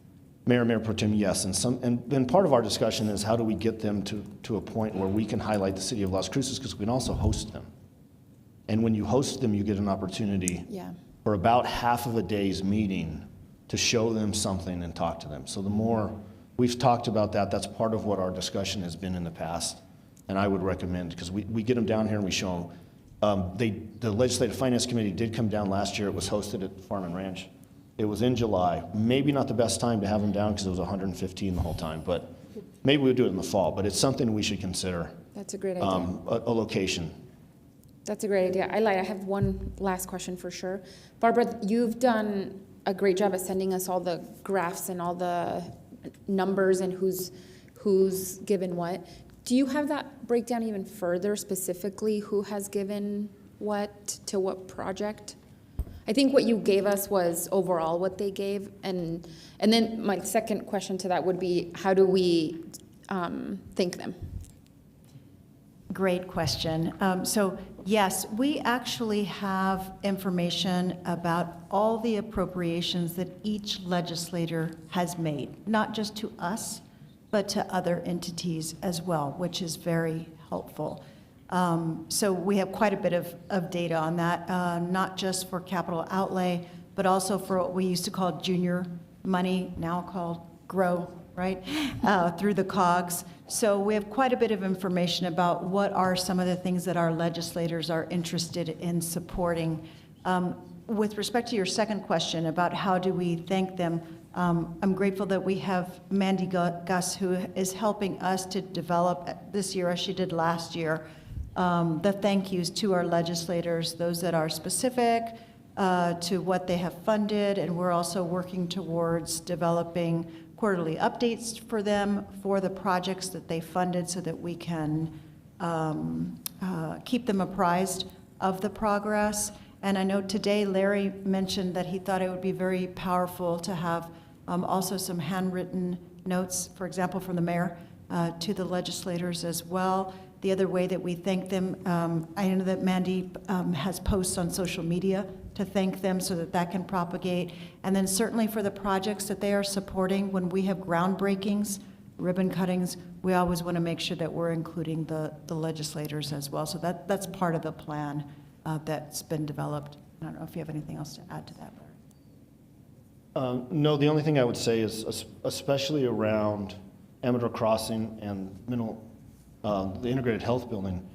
Mayor Pro Tem, yes. And then part of our discussion is how do we get them to a point where we can highlight the City of Las Cruces, because we can also host them. And when you host them, you get an opportunity Yeah. for about half of a day's meeting to show them something and talk to them. So the more we've talked about that, that's part of what our discussion has been in the past. And I would recommend, because we get them down here and we show them. The Legislative Finance Committee did come down last year. It was hosted at Farm and Ranch. It was in July. Maybe not the best time to have them down because it was 115 the whole time, but maybe we'll do it in the fall. But it's something we should consider, That's a great idea. a location. That's a great idea. I have one last question for sure. Barbara, you've done a great job at sending us all the graphs and all the numbers and who's given what. Do you have that breakdown even further, specifically who has given what to what project? I think what you gave us was overall what they gave, and then my second question to that would be, how do we thank them? Great question. So yes, we actually have information about all the appropriations that each legislator has made, not just to us, but to other entities as well, which is very helpful. So we have quite a bit of data on that, not just for capital outlay, but also for what we used to call junior money, now called GROW, right, through the COGS. So we have quite a bit of information about what are some of the things that our legislators are interested in supporting. With respect to your second question about how do we thank them, I'm grateful that we have Mandy Gus, who is helping us to develop this year, as she did last year, the thank yous to our legislators, those that are specific to what they have funded, and we're also working towards developing quarterly updates for them for the projects that they funded so that we can keep them apprised of the progress. And I know today Larry mentioned that he thought it would be very powerful to have also some handwritten notes, for example, from the mayor to the legislators as well. The other way that we thank them, I know that Mandy has posts on social media to thank them so that that can propagate. And then certainly for the projects that they are supporting, when we have groundbreakings, ribbon cuttings, we always want to make sure that we're including the legislators as well. So that's part of the plan that's been developed. I don't know if you have anything else to add to that, Larry. No, the only thing I would say is, especially around Amador Crossing and the integrated health building,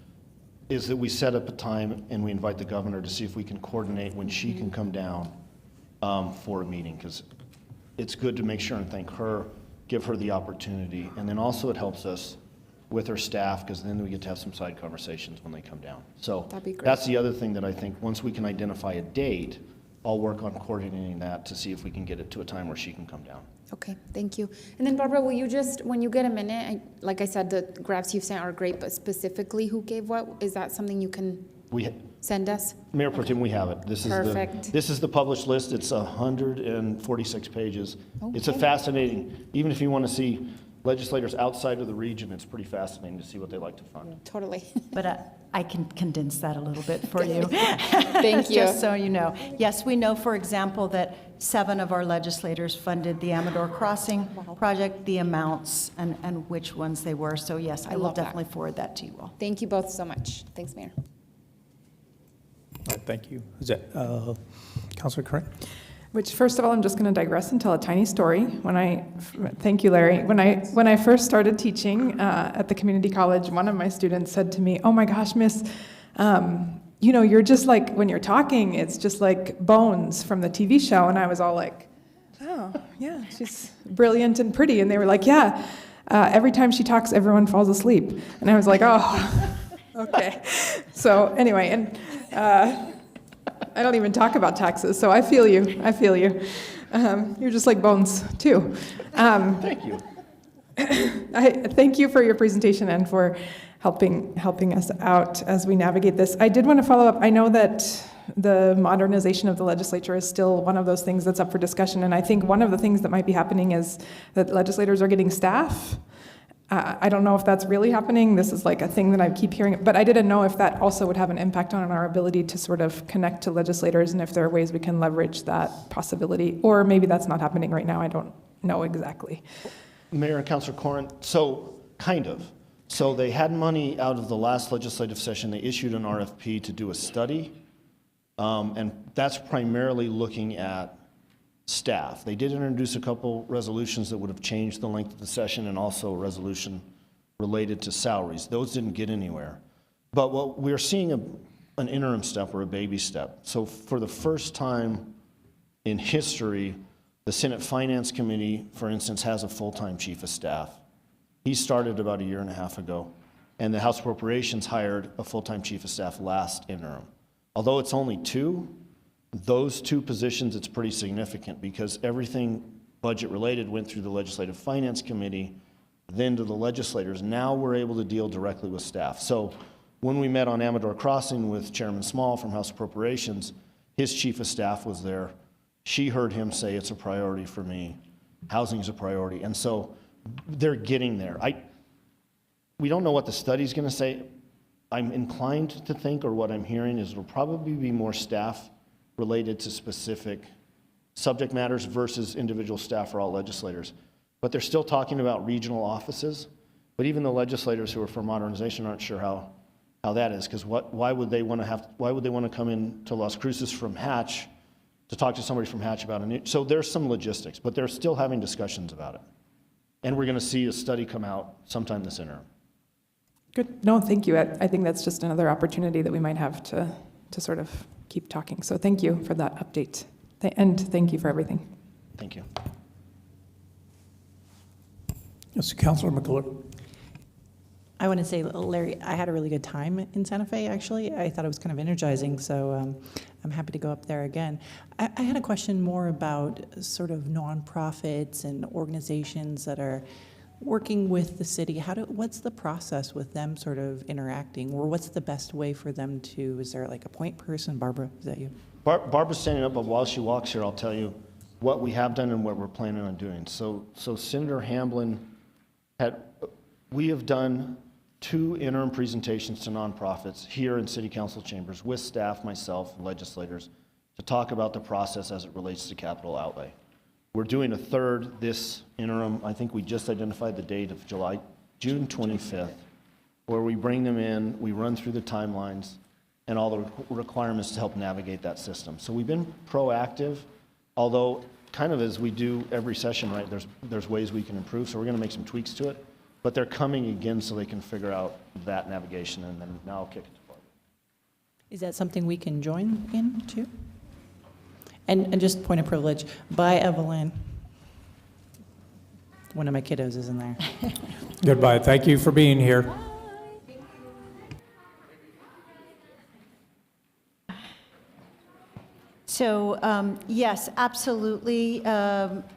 is that we set up a time and we invite the governor to see if we can coordinate when she can come down for a meeting, because it's good to make sure and thank her, give her the opportunity, and then also it helps us with her staff, because then we get to have some side conversations when they come down. So That'd be great. that's the other thing that I think, once we can identify a date, I'll work on coordinating that to see if we can get it to a time where she can come down. Okay, thank you. And then Barbara, will you just, when you get a minute, like I said, the graphs you've sent are great, but specifically who gave what? Is that something you can send us? Mayor Pro Tem, we have it. Perfect. This is the published list. It's 146 pages. It's a Okay. fascinating, even if you want to see legislators outside of the region, it's pretty fascinating to see what they like to fund. Totally. But I can condense that a little bit for you. Thank you. Just so you know. Yes, we know, for example, that 7 of our legislators funded the Amador Crossing project, the amounts, and which ones they were. So yes, I will love that. definitely forward that to you all. Thank you both so much. Thanks, Mayor. Thank you. Is that Councilor Corinne? Which, first of all, I'm just going to digress and tell a tiny story. Thank you, Larry. When I first started teaching at the community college, one of my students said to me, "Oh my gosh, Miss, you're just like, when you're talking, it's just like Bones from the TV show." And I was all like, "Oh, yeah, she's brilliant and pretty." And they were like, "Yeah, every time she talks, everyone falls asleep." And I was like, "Oh, okay." So anyway, and I don't even talk about taxes, so I feel you. I feel you. You're just like Bones, too. Thank you. I thank you for your presentation and for helping us out as we navigate this. I did want to follow up. I know that the modernization of the legislature is still one of those things that's up for discussion, and I think one of the things that might be happening is that legislators are getting staff. I don't know if that's really happening. This is like a thing that I keep hearing, but I didn't know if that also would have an impact on our ability to sort of connect to legislators and if there are ways we can leverage that possibility, or maybe that's not happening right now. I don't know exactly. Mayor and Councilor Corrin, so kind of. So they had money out of the last legislative session. They issued an RFP to do a study, and that's primarily looking at staff. They did introduce a couple resolutions that would have changed the length of the session and also a resolution related to salaries. Those didn't get anywhere. But what we're seeing an interim step or a baby step. So for the first time in history, the Senate Finance Committee, for instance, has a full-time chief of staff. He started about 1.5 years ago, and the House Appropriations hired a full-time chief of staff last interim. Although it's only 2, those 2 positions, it's pretty significant because everything budget-related went through the Legislative Finance Committee, then to the legislators. Now we're able to deal directly with staff. So when we met on Amador Crossing with Chairman Small from House Appropriations, his chief of staff was there. She heard him say, "It's a priority for me. Housing is a priority." And so they're getting there. We don't know what the study's going to say. I'm inclined to think, or what I'm hearing, is it'll probably be more staff related to specific subject matters versus individual staff or all legislators. But they're still talking about regional offices. But even the legislators who are for modernization aren't sure how that is, because why would they want to come in to Las Cruces from Hatch to talk to somebody from Hatch about so there's some logistics, but they're still having discussions about it. And we're going to see a study come out sometime this interim. Good. No, thank you. I think that's just another opportunity that we might have to sort of keep talking. So thank you for that update. And thank you for everything. Thank you. Yes, Councilor McClure. I want to say, Larry, I had a really good time in Santa Fe, actually. I thought it was kind of energizing, so I'm happy to go up there again. I had a question more about sort of nonprofits and organizations that are working with the city. What's the process with them sort of interacting, or what's the best way for them to, is there like a point person? Barbara, is that you? Barbara's standing up, but while she walks here, I'll tell you what we have done and what we're planning on doing. So Senator Hamblin we have done 2 interim presentations to nonprofits here in city council chambers with staff, myself, and legislators to talk about the process as it relates to capital outlay. We're doing a 3rd this interim. I think we just identified the date of June 25th, where we bring them in, we run through the timelines and all the requirements to help navigate that system. So we've been proactive, although kind of as we do every session, right, there's ways we can improve, so we're going to make some tweaks to it. But they're coming again so they can figure out that navigation, and then now I'll kick it to Barbara. Is that something we can join in too? And just point of privilege, bye, Evelyn. One of my kiddos is in there. Goodbye. Thank you for being here. So, yes, absolutely.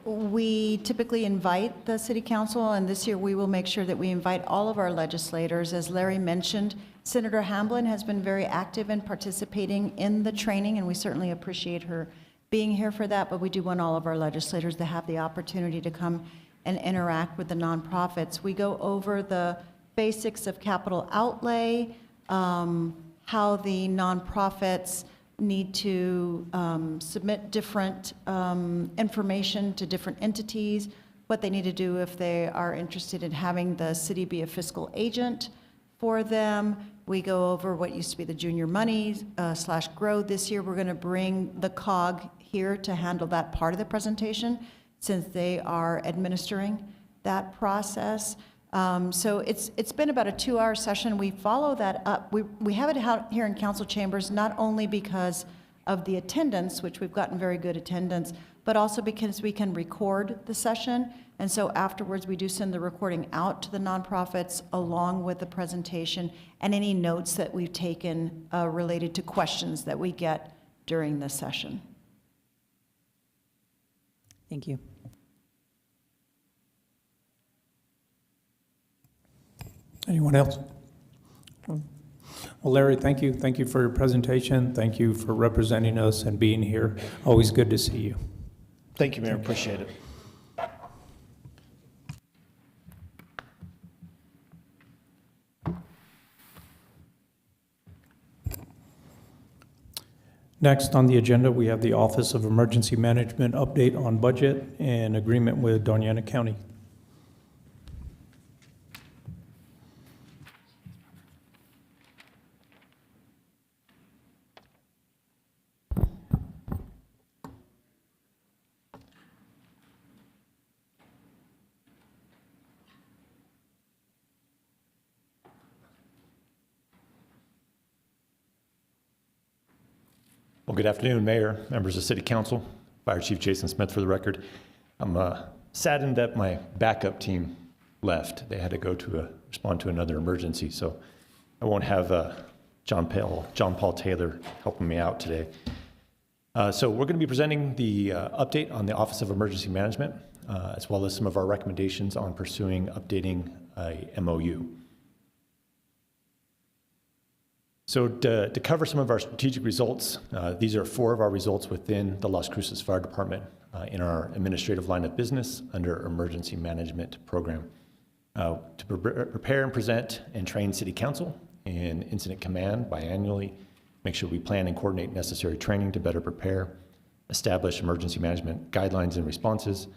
We typically invite the city council, and this year we will make sure that we invite all of our legislators. As Larry mentioned, Senator Hamblin has been very active in participating in the training, and we certainly appreciate her being here for that, but we do want all of our legislators to have the opportunity to come and interact with the nonprofits. We go over the basics of capital outlay, how the nonprofits need to submit different information to different entities, what they need to do if they are interested in having the city be a fiscal agent for them. We go over what used to be the junior money / grow. This year, we're going to bring the COG here to handle that part of the presentation, since they are administering that process. So it's been about a 2-hour session. We follow that up. We have it out here in council chambers, not only because of the attendance, which we've gotten very good attendance, but also because we can record the session. And so afterwards, we do send the recording out to the nonprofits along with the presentation and any notes that we've taken related to questions that we get during the session. Thank you. Anyone else? Well, Larry, thank you. Thank you for your presentation. Thank you for representing us and being here. Always good to see you. Thank you, Mayor. Appreciate it. Next on the agenda, we have the Office of Emergency Management update on budget and agreement with Doñana County. Well, good afternoon, Mayor, members of City Council, Fire Chief Jason Smith for the record. I'm saddened that my backup team left. They had to go to respond to another emergency, so I won't have John Paul Taylor helping me out today. So we're going to be presenting the update on the Office of Emergency Management, as well as some of our recommendations on pursuing updating a MOU. So to cover some of our strategic results, these are 4 of our results within the Las Cruces Fire Department in our administrative line of business under Emergency Management Program. To prepare and present and train City Council in Incident Command biannually, make sure we plan and coordinate necessary training to better prepare, establish emergency management guidelines and responses,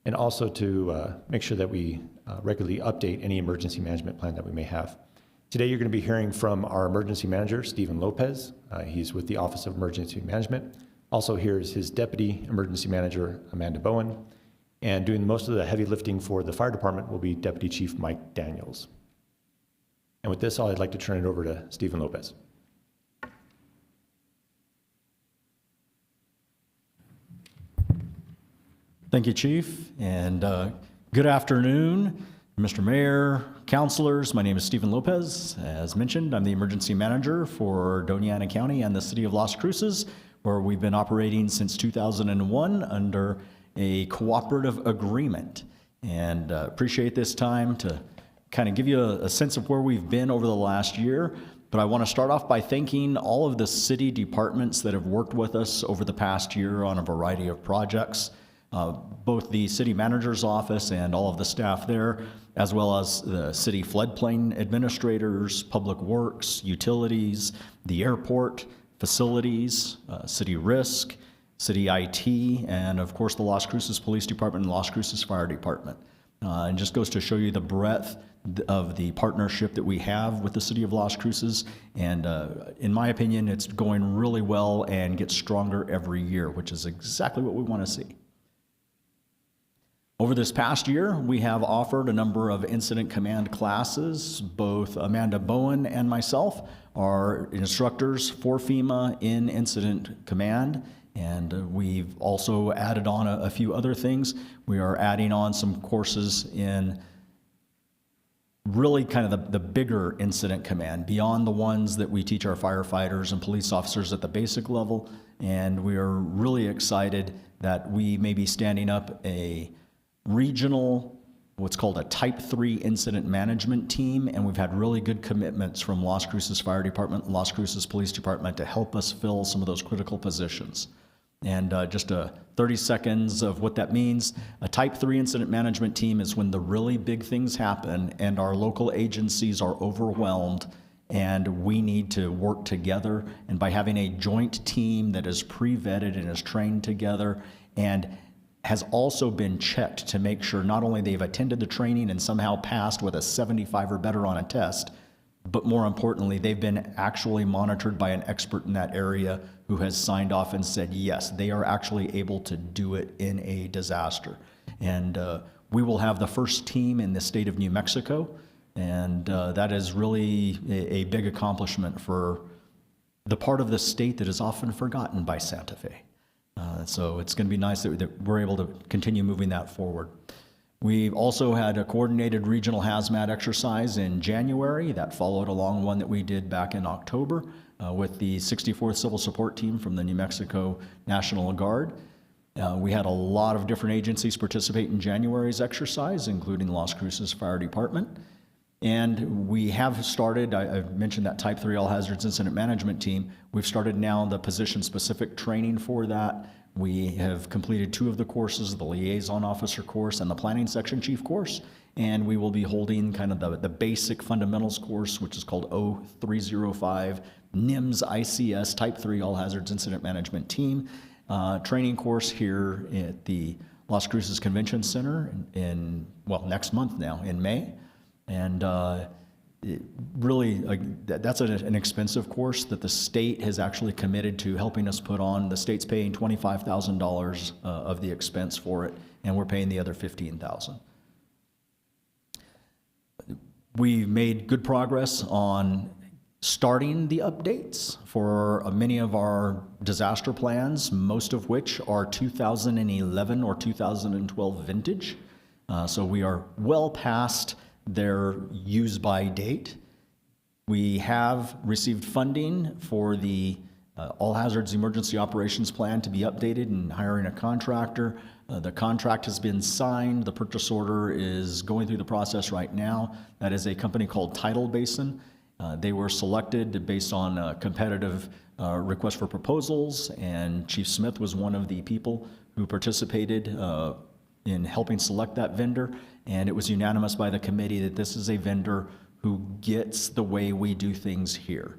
and also to make sure that we regularly update any emergency management plan that we may have. Today, you're going to be hearing from our emergency manager, Stephen Lopez. He's with the Office of Emergency Management. Also here is his deputy emergency manager, Amanda Bowen. And doing most of the heavy lifting for the fire department will be Deputy Chief Mike Daniels. And with this, I'd like to turn it over to Stephen Lopez. Thank you, Chief, and good afternoon, Mr. Mayor, councilors. My name is Stephen Lopez. As mentioned, I'm the emergency manager for Doñana County and the city of Las Cruces, where we've been operating since 2001 under a cooperative agreement. And appreciate this time to kind of give you a sense of where we've been over the last year. But I want to start off by thanking all of the city departments that have worked with us over the past year on a variety of projects. Both the city manager's office and all of the staff there, as well as the city floodplain administrators, public works, utilities, the airport, facilities, city risk, city IT, and of course the Las Cruces Police Department and Las Cruces Fire Department. And just goes to show you the breadth of the partnership that we have with the city of Las Cruces. And in my opinion, it's going really well and gets stronger every year, which is exactly what we want to see. Over this past year, we have offered a number of incident command classes. Both Amanda Bowen and myself are instructors for FEMA in incident command, and we've also added on a few other things. We are adding on some courses in really kind of the bigger incident command, beyond the ones that we teach our firefighters and police officers at the basic level, and we are really excited that we may be standing up a regional, what's called a Type 3 incident management team, and we've had really good commitments from Las Cruces Fire Department and Las Cruces Police Department to help us fill some of those critical positions. And just 30 seconds of what that means. A Type 3 incident management team is when the really big things happen and our local agencies are overwhelmed and we need to work together. And by having a joint team that is pre-vetted and is trained together and has also been checked to make sure not only they've attended the training and somehow passed with a 75 or better on a test, but more importantly, they've been actually monitored by an expert in that area who has signed off and said, yes, they are actually able to do it in a disaster. And we will have the first team in the state of New Mexico, and that is really a big accomplishment for the part of the state that is often forgotten by Santa Fe. So it's going to be nice that we're able to continue moving that forward. We've also had a coordinated regional hazmat exercise in January that followed along one that we did back in October with the 64th Civil Support Team from the New Mexico National Guard. We had a lot of different agencies participate in January's exercise, including Las Cruces Fire Department. And we have started, I mentioned that Type 3 All Hazards Incident Management Team. We've started now the position-specific training for that. We have completed 2 of the courses, the Liaison Officer course and the Planning Section Chief course. And we will be holding kind of the basic fundamentals course, which is called 0305 NIMS ICS Type 3 All Hazards Incident Management Team training course here at the Las Cruces Convention Center well, next month now in May. And that's an expensive course that the state has actually committed to helping us put on. The state's paying $25,000 of the expense for it, and we're paying the other $15,000. We've made good progress on starting the updates for many of our disaster plans, most of which are 2011 or 2012 vintage. So we are well past their use-by date. We have received funding for the All Hazards Emergency Operations Plan to be updated and hiring a contractor. The contract has been signed. The purchase order is going through the process right now. That is a company called Tidal Basin. They were selected based on a competitive request for proposals, and Chief Smith was one of the people who participated in helping select that vendor, and it was unanimous by the committee that this is a vendor who gets the way we do things here,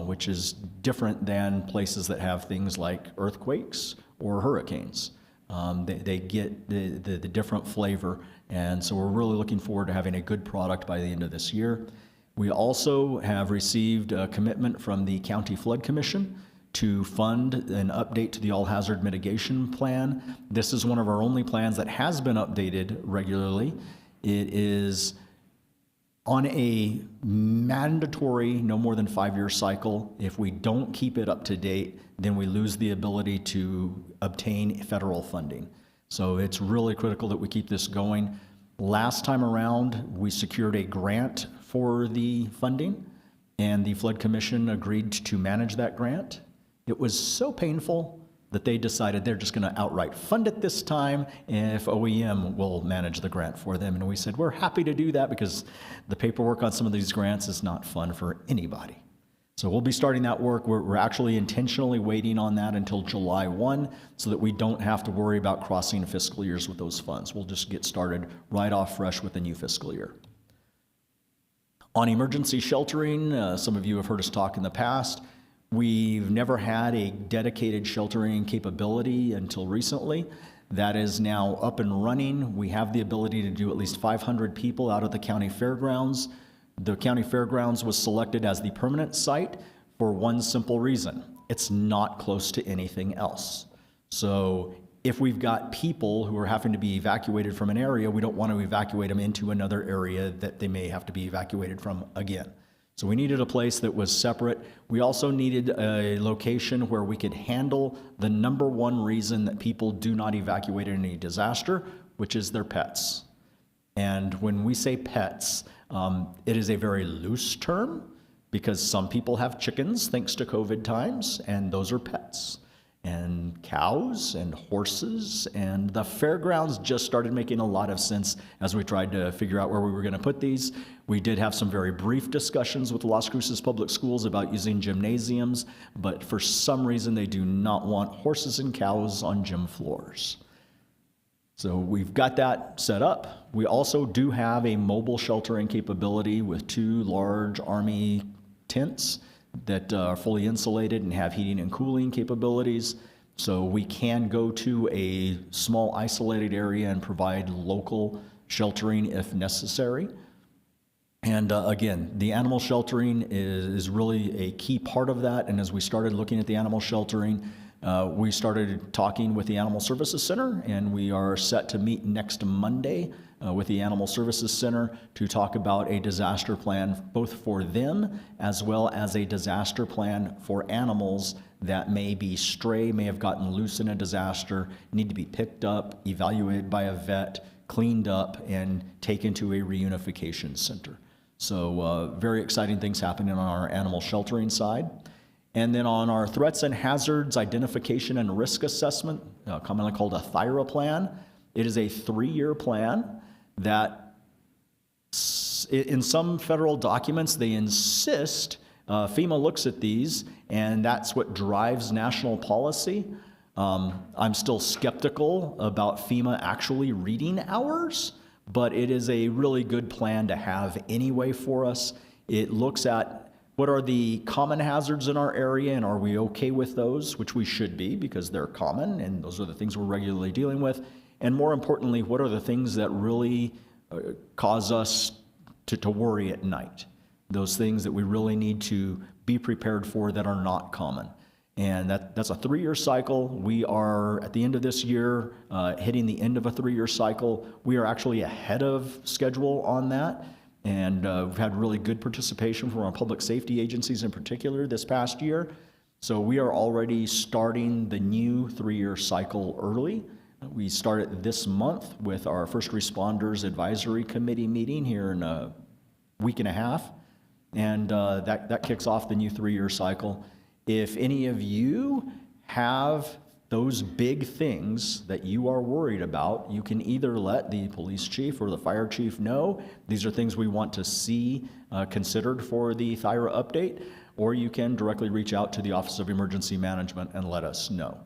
which is different than places that have things like earthquakes or hurricanes. They get the different flavor, and so we're really looking forward to having a good product by the end of this year. We also have received a commitment from the County Flood Commission to fund an update to the All Hazard Mitigation Plan. This is one of our only plans that has been updated regularly. It is on a mandatory no more than 5-year cycle. If we don't keep it up to date, then we lose the ability to obtain federal funding. So it's really critical that we keep this going. Last time around, we secured a grant for the funding, and the Flood Commission agreed to manage that grant. It was so painful that they decided they're just going to outright fund it this time if OEM will manage the grant for them. And we said, we're happy to do that because the paperwork on some of these grants is not fun for anybody. So we'll be starting that work. We're actually intentionally waiting on that until July 1 so that we don't have to worry about crossing fiscal years with those funds. We'll just get started right off fresh with the new fiscal year. On emergency sheltering, some of you have heard us talk in the past. We've never had a dedicated sheltering capability until recently. That is now up and running. We have the ability to do at least 500 people out at the county fairgrounds. The county fairgrounds was selected as the permanent site for one simple reason. It's not close to anything else. So if we've got people who are having to be evacuated from an area, we don't want to evacuate them into another area that they may have to be evacuated from again. So we needed a place that was separate. We also needed a location where we could handle the number one reason that people do not evacuate in a disaster, which is their pets. And when we say pets, it is a very loose term because some people have chickens thanks to COVID times, and those are pets. and cows and horses, and the fairgrounds just started making a lot of sense as we tried to figure out where we were going to put these. We did have some very brief discussions with the Las Cruces Public Schools about using gymnasiums, but for some reason they do not want horses and cows on gym floors. So we've got that set up. We also do have a mobile sheltering capability with 2 large Army tents that are fully insulated and have heating and cooling capabilities. So we can go to a small isolated area and provide local sheltering if necessary. And again, the animal sheltering is really a key part of that. And as we started looking at the animal sheltering, we started talking with the Animal Services Center, and we are set to meet next Monday with the Animal Services Center to talk about a disaster plan both for them as well as a disaster plan for animals that may be stray, may have gotten loose in a disaster, need to be picked up, evaluated by a vet, cleaned up, and taken to a reunification center. So very exciting things happening on our animal sheltering side. And then on our threats and hazards identification and risk assessment, commonly called a THIRA plan, it is a 3-year plan that in some federal documents, they insist FEMA looks at these, and that's what drives national policy. I'm still skeptical about FEMA actually reading ours, but it is a really good plan to have anyway for us. It looks at what are the common hazards in our area, and are we okay with those, which we should be because they're common, and those are the things we're regularly dealing with. And more importantly, what are the things that really cause us to worry at night? Those things that we really need to be prepared for that are not common. And that's a 3-year cycle. We are, at the end of this year, hitting the end of a 3-year cycle. We are actually ahead of schedule on that. And we've had really good participation from our public safety agencies in particular this past year. So we are already starting the new 3-year cycle early. We started this month with our First Responders Advisory Committee meeting here in a week and a half. And that kicks off the new 3-year cycle. If any of you have those big things that you are worried about, you can either let the police chief or the fire chief know. These are things we want to see considered for the THIRA update, or you can directly reach out to the Office of Emergency Management and let us know.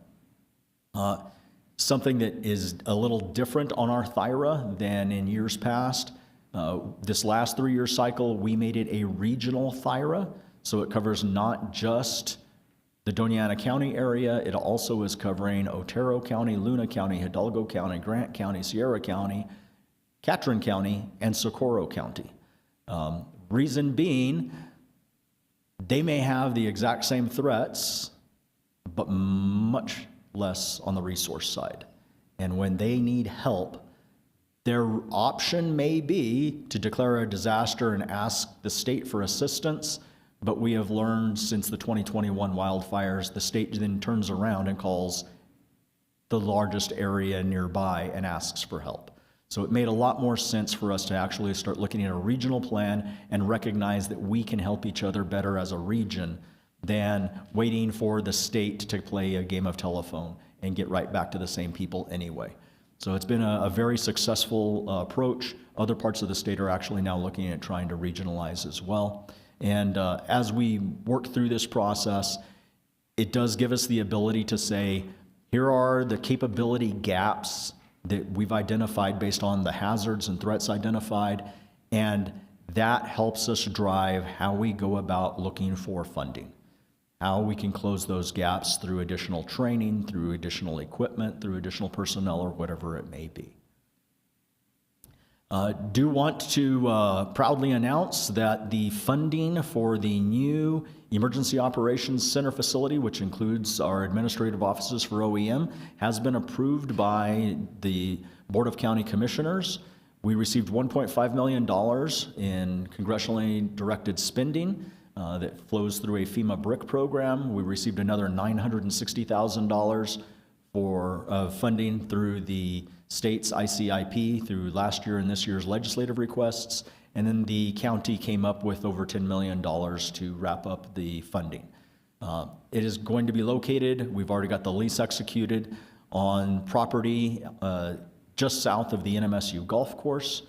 Something that is a little different on our THIRA than in years past, this last 3-year cycle, we made it a regional THIRA, so it covers not just the Doña Ana County area, it also is covering Otero County, Luna County, Hidalgo County, Grant County, Sierra County, Catron County, and Socorro County. Reason being, they may have the exact same threats, but much less on the resource side. And when they need help, their option may be to declare a disaster and ask the state for assistance. But we have learned since the 2021 wildfires, the state then turns around and calls the largest area nearby and asks for help. So it made a lot more sense for us to actually start looking at a regional plan and recognize that we can help each other better as a region than waiting for the state to play a game of telephone and get right back to the same people anyway. So it's been a very successful approach. Other parts of the state are actually now looking at trying to regionalize as well. And as we work through this process, it does give us the ability to say, here are the capability gaps that we've identified based on the hazards and threats identified, and that helps us drive how we go about looking for funding, how we can close those gaps through additional training, through additional equipment, through additional personnel, or whatever it may be. Do want to proudly announce that the funding for the new Emergency Operations Center facility, which includes our administrative offices for OEM, has been approved by the Board of County Commissioners. We received $1.5 million in congressionally directed spending that flows through a FEMA BRIC program. We received another $960,000 for funding through the state's ICIP through last year and this year's legislative requests, and then the county came up with over $10 million to wrap up the funding. It is going to be located, we've already got the lease executed, on property just south of the NMSU golf course.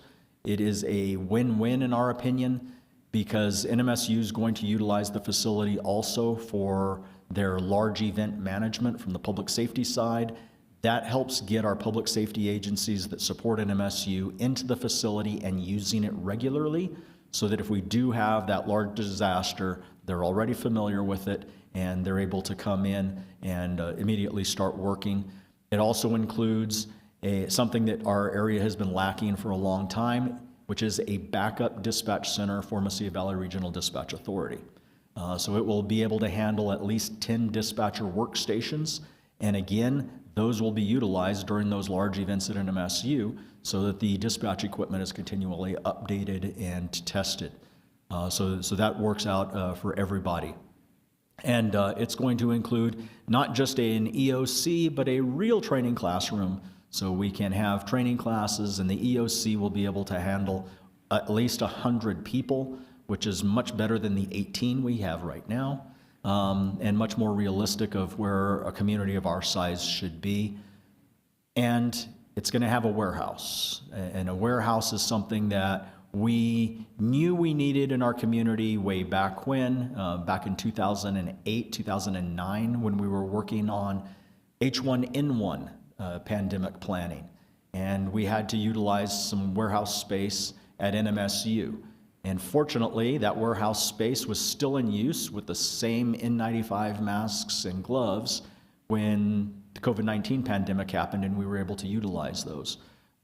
It is a win-win in our opinion, because NMSU is going to utilize the facility also for their large event management from the public safety side. That helps get our public safety agencies that support NMSU into the facility and using it regularly, so that if we do have that large disaster, they're already familiar with it and they're able to come in and immediately start working. It also includes something that our area has been lacking for a long time, which is a backup dispatch center for Mesilla Valley Regional Dispatch Authority. So it will be able to handle at least 10 dispatcher workstations. And again, those will be utilized during those large events at NMSU so that the dispatch equipment is continually updated and tested. So that works out for everybody. And it's going to include not just an EOC, but a real training classroom. So we can have training classes, and the EOC will be able to handle at least 100 people, which is much better than the 18 we have right now, and much more realistic of where a community of our size should be. And it's going to have a warehouse. And a warehouse is something that we knew we needed in our community way back when, back in 2008, 2009, when we were working on H1N1 pandemic planning. And we had to utilize some warehouse space at NMSU. And fortunately, that warehouse space was still in use with the same N95 masks and gloves when the COVID-19 pandemic happened, and we were able to utilize those.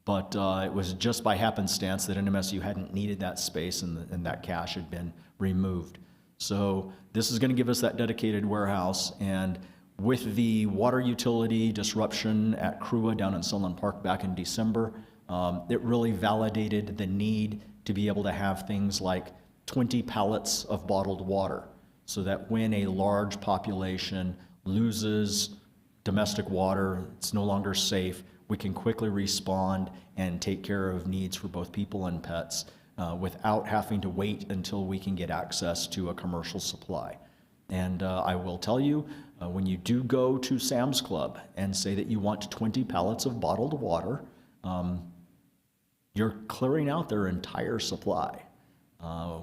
But it was just by happenstance that NMSU hadn't needed that space, and that cash had been removed. So this is going to give us that dedicated warehouse. And with the water utility disruption at Crua down in Sunland Park back in December, it really validated the need to be able to have things like 20 pallets of bottled water, so that when a large population loses domestic water, it's no longer safe, we can quickly respond and take care of needs for both people and pets without having to wait until we can get access to a commercial supply. And I will tell you, when you do go to Sam's Club and say that you want 20 pallets of bottled water, you're clearing out their entire supply,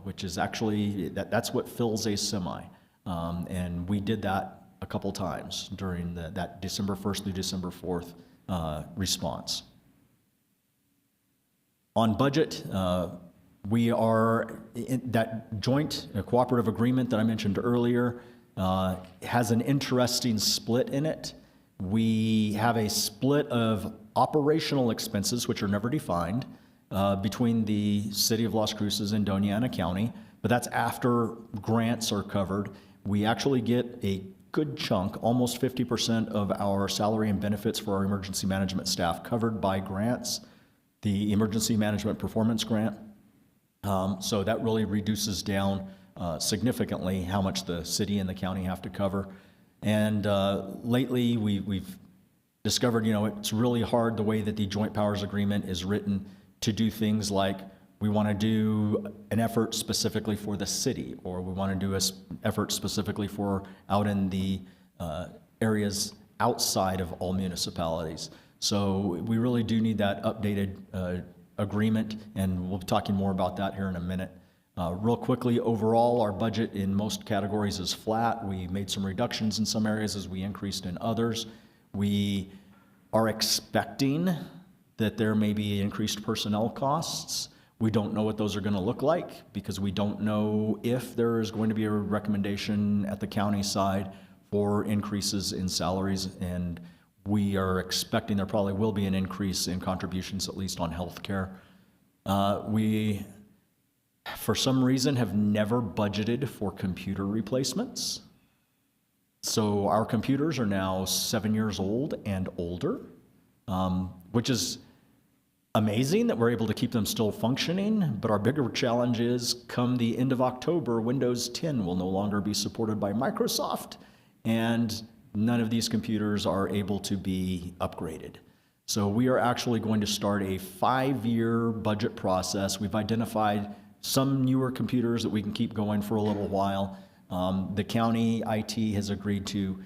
which is actually, that's what fills a semi. And we did that a couple times during that December 1st through December 4th response. On budget, we are, that joint cooperative agreement that I mentioned earlier has an interesting split in it. We have a split of operational expenses, which are never defined, between the City of Las Cruces and Doña Ana County, but that's after grants are covered. We actually get a good chunk, almost 50% of our salary and benefits for our emergency management staff covered by grants, the Emergency Management Performance Grant. So that really reduces down significantly how much the city and the county have to cover. And lately we've discovered, it's really hard the way that the Joint Powers Agreement is written to do things like we want to do an effort specifically for the city, or we want to do an effort specifically for out in the areas outside of all municipalities. So we really do need that updated agreement, and we'll be talking more about that here in a minute. Real quickly, overall, our budget in most categories is flat. We made some reductions in some areas as we increased in others. We are expecting that there may be increased personnel costs. We don't know what those are going to look like, because we don't know if there is going to be a recommendation at the county side for increases in salaries, and we are expecting there probably will be an increase in contributions, at least on health care. We, for some reason, have never budgeted for computer replacements. So our computers are now 7 years old and older, which is amazing that we're able to keep them still functioning, but our bigger challenge is come the end of October, Windows 10 will no longer be supported by Microsoft, and none of these computers are able to be upgraded. So we are actually going to start a 5-year budget process. We've identified some newer computers that we can keep going for a little while, The county IT has agreed to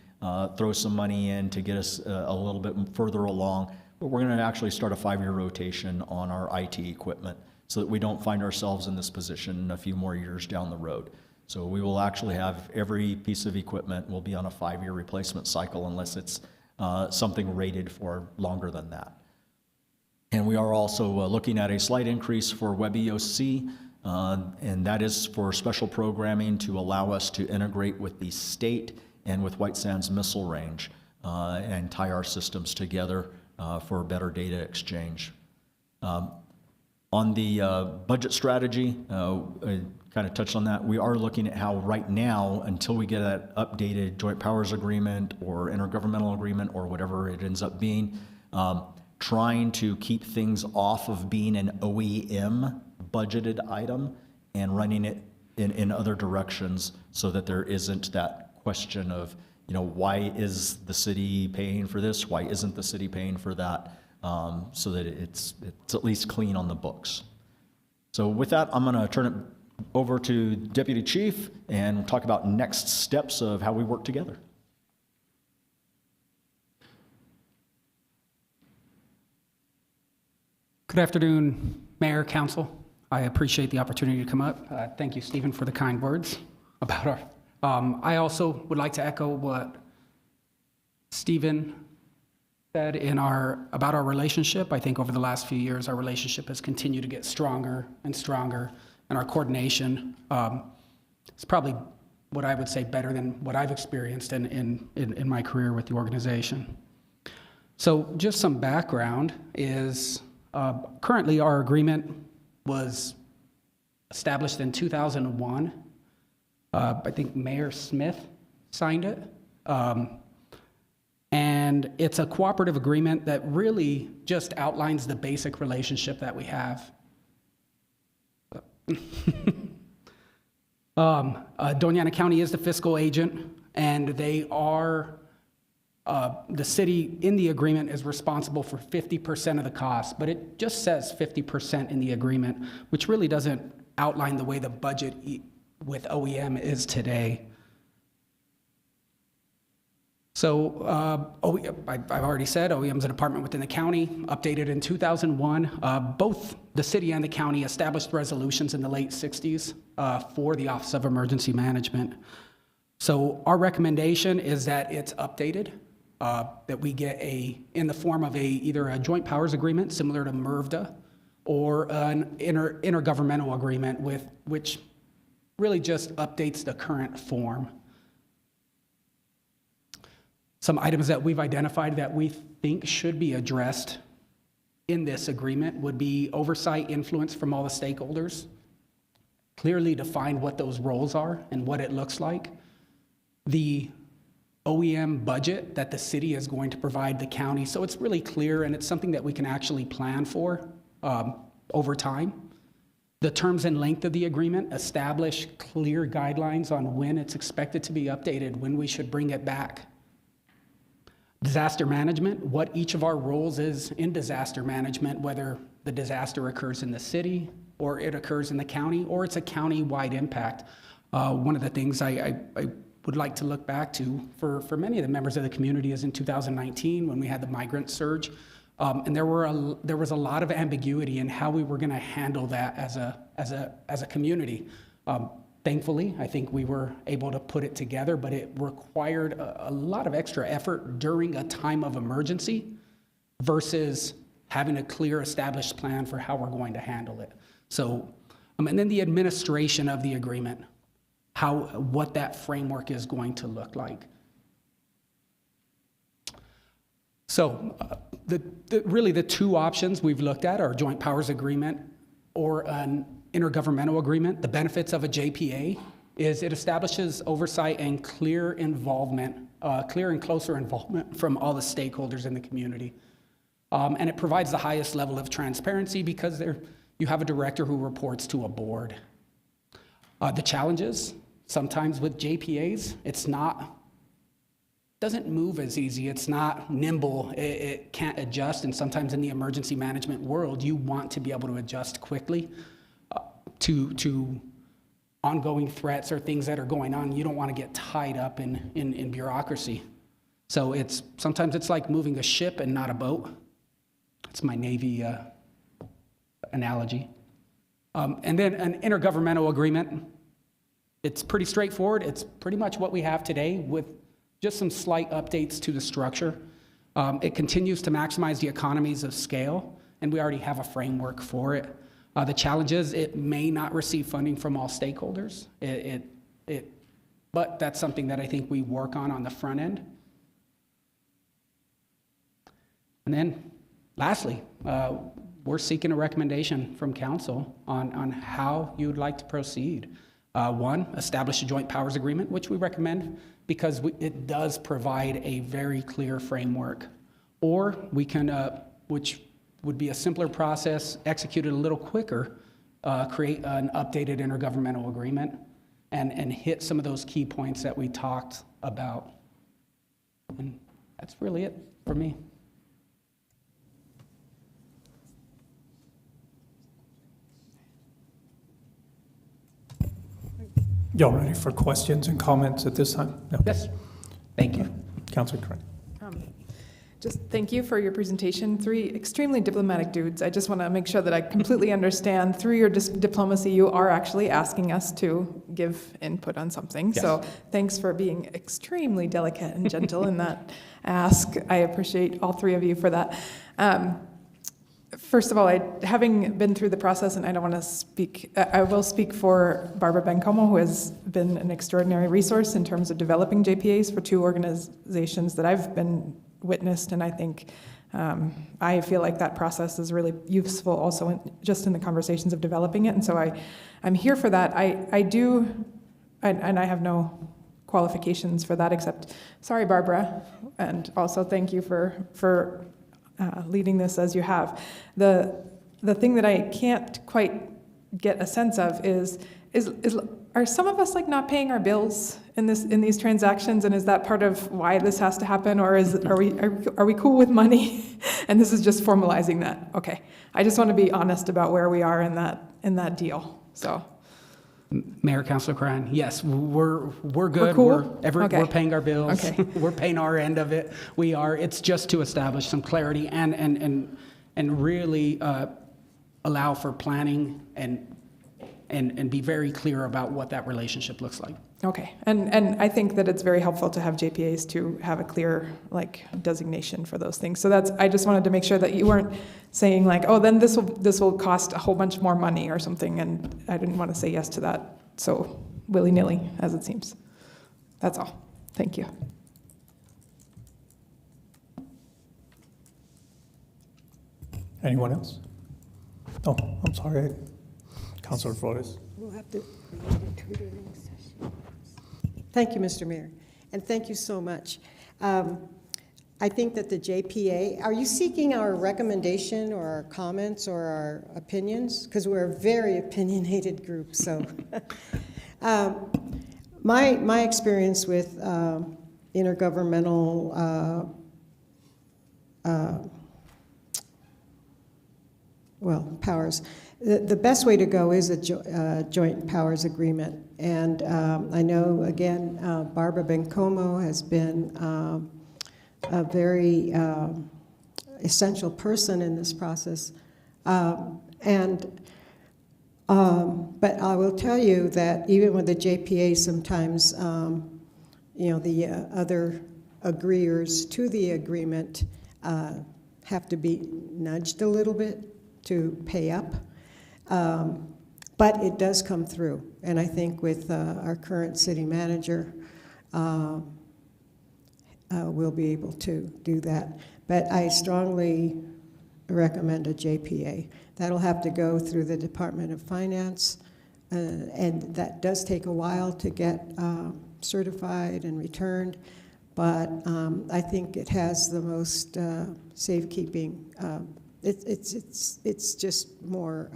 throw some money in to get us a little bit further along, but we're going to actually start a 5-year rotation on our IT equipment so that we don't find ourselves in this position a few more years down the road. So we will actually have every piece of equipment will be on a 5-year replacement cycle unless it's something rated for longer than that. And we are also looking at a slight increase for WebEOC, and that is for special programming to allow us to integrate with the state and with White Sands Missile Range and tie our systems together for better data exchange. On the budget strategy, I kind of touched on that. We are looking at how right now, until we get that updated joint powers agreement or intergovernmental agreement or whatever it ends up being, trying to keep things off of being an OEM budgeted item and running it in other directions so that there isn't that question of, why is the city paying for this? Why isn't the city paying for that? So that it's at least clean on the books. So with that, I'm going to turn it over to Deputy Chief and talk about next steps of how we work together. Good afternoon, Mayor, Council. I appreciate the opportunity to come up. Thank you, Stephen, for the kind words about our. I also would like to echo what Stephen said about our relationship. I think over the last few years, our relationship has continued to get stronger and stronger, and our coordination is probably what I would say better than what I've experienced in my career with the organization. So just some background is currently our agreement was established in 2001. I think Mayor Smith signed it. And it's a cooperative agreement that really just outlines the basic relationship that we have. Doña Ana County is the fiscal agent, and they are, the city in the agreement is responsible for 50% of the cost, but it just says 50% in the agreement, which really doesn't outline the way the budget with OEM is today. So I've already said OEM is a department within the county, updated in 2001. Both the city and the county established resolutions in the late 60s for the Office of Emergency Management. So our recommendation is that it's updated, that we get in the form of either a joint powers agreement similar to MIRVDA or an intergovernmental agreement which really just updates the current form. Some items that we've identified that we think should be addressed in this agreement would be oversight influence from all the stakeholders, clearly define what those roles are and what it looks like, the OEM budget that the city is going to provide the county, so it's really clear and it's something that we can actually plan for over time. The terms and length of the agreement establish clear guidelines on when it's expected to be updated, when we should bring it back. Disaster management, what each of our roles is in disaster management, whether the disaster occurs in the city or it occurs in the county or it's a county-wide impact. One of the things I would like to look back to for many of the members of the community is in 2019 when we had the migrant surge. And there was a lot of ambiguity in how we were going to handle that as a community. Thankfully, I think we were able to put it together, but it required a lot of extra effort during a time of emergency versus having a clear established plan for how we're going to handle it. So, and then the administration of the agreement, what that framework is going to look like. So really the two options we've looked at are a joint powers agreement or an intergovernmental agreement. The benefits of a JPA is it establishes oversight and clear and closer involvement from all the stakeholders in the community. And it provides the highest level of transparency because you have a director who reports to a board. The challenges, sometimes with JPAs, doesn't move as easy. It's not nimble. It can't adjust. And sometimes in the emergency management world, you want to be able to adjust quickly to ongoing threats or things that are going on. You don't want to get tied up in bureaucracy. So sometimes it's like moving a ship and not a boat. It's my Navy analogy. And then an intergovernmental agreement. It's pretty straightforward. It's pretty much what we have today with just some slight updates to the structure. It continues to maximize the economies of scale, and we already have a framework for it. The challenge is it may not receive funding from all stakeholders, but that's something that I think we work on the front end. And then lastly, we're seeking a recommendation from council on how you would like to proceed. One, establish a joint powers agreement, which we recommend because it does provide a very clear framework. Or we can, which would be a simpler process, executed a little quicker, create an updated intergovernmental agreement and hit some of those key points that we talked about. And that's really it for me. Y'all ready for questions and comments at this time? No. Yes, thank you. Councilor Craig. Just thank you for your presentation. 3 extremely diplomatic dudes. I just want to make sure that I completely understand through your diplomacy, you are actually asking us to give input on something. Yes. So thanks for being extremely delicate and gentle in that ask. I appreciate all 3 of you for that. First of all, having been through the process, and I don't want to speak, I will speak for Barbara Bencomo, who has been an extraordinary resource in terms of developing JPAs for 2 organizations that I've been witnessed, and I think I feel like that process is really useful also just in the conversations of developing it, and so I'm here for that. I do, and I have no qualifications for that except, sorry Barbara, and also thank you for leading this as you have. The thing that I can't quite get a sense of is are some of us like not paying our bills in these transactions, and is that part of why this has to happen, or are we cool with money? And this is just formalizing that. Okay, I just want to be honest about where we are in that deal. So, Mayor, Councilor Cran, yes, we're good. We're cool? We're paying our bills. Okay. We're paying our end of it. We are. It's just to establish some clarity and really allow for planning and be very clear about what that relationship looks like. Okay, and I think that it's very helpful to have JPAs to have a clear designation for those things. So I just wanted to make sure that you weren't saying oh, then this will cost a whole bunch more money or something, and I didn't want to say yes to that so willy-nilly as it seems. That's all. Thank you. Anyone else? Oh, I'm sorry. Councilor Flores. We'll have to to the next session. Thank you, Mr. Mayor, and thank you so much. I think that the JPA, are you seeking our recommendation or our comments or our opinions? Because we're a very opinionated group, so. My experience with intergovernmental powers, the best way to go is a joint powers agreement. And I know, again, Barbara Bencomo has been a very essential person in this process. But I will tell you that even with the JPA, sometimes, the other agreeers to the agreement have to be nudged a little bit to pay up. But it does come through. And I think with our current city manager, we'll be able to do that. But I strongly recommend a JPA. That'll have to go through the Department of Finance, and that does take a while to get certified and returned. But I think it has the most safekeeping. It's just more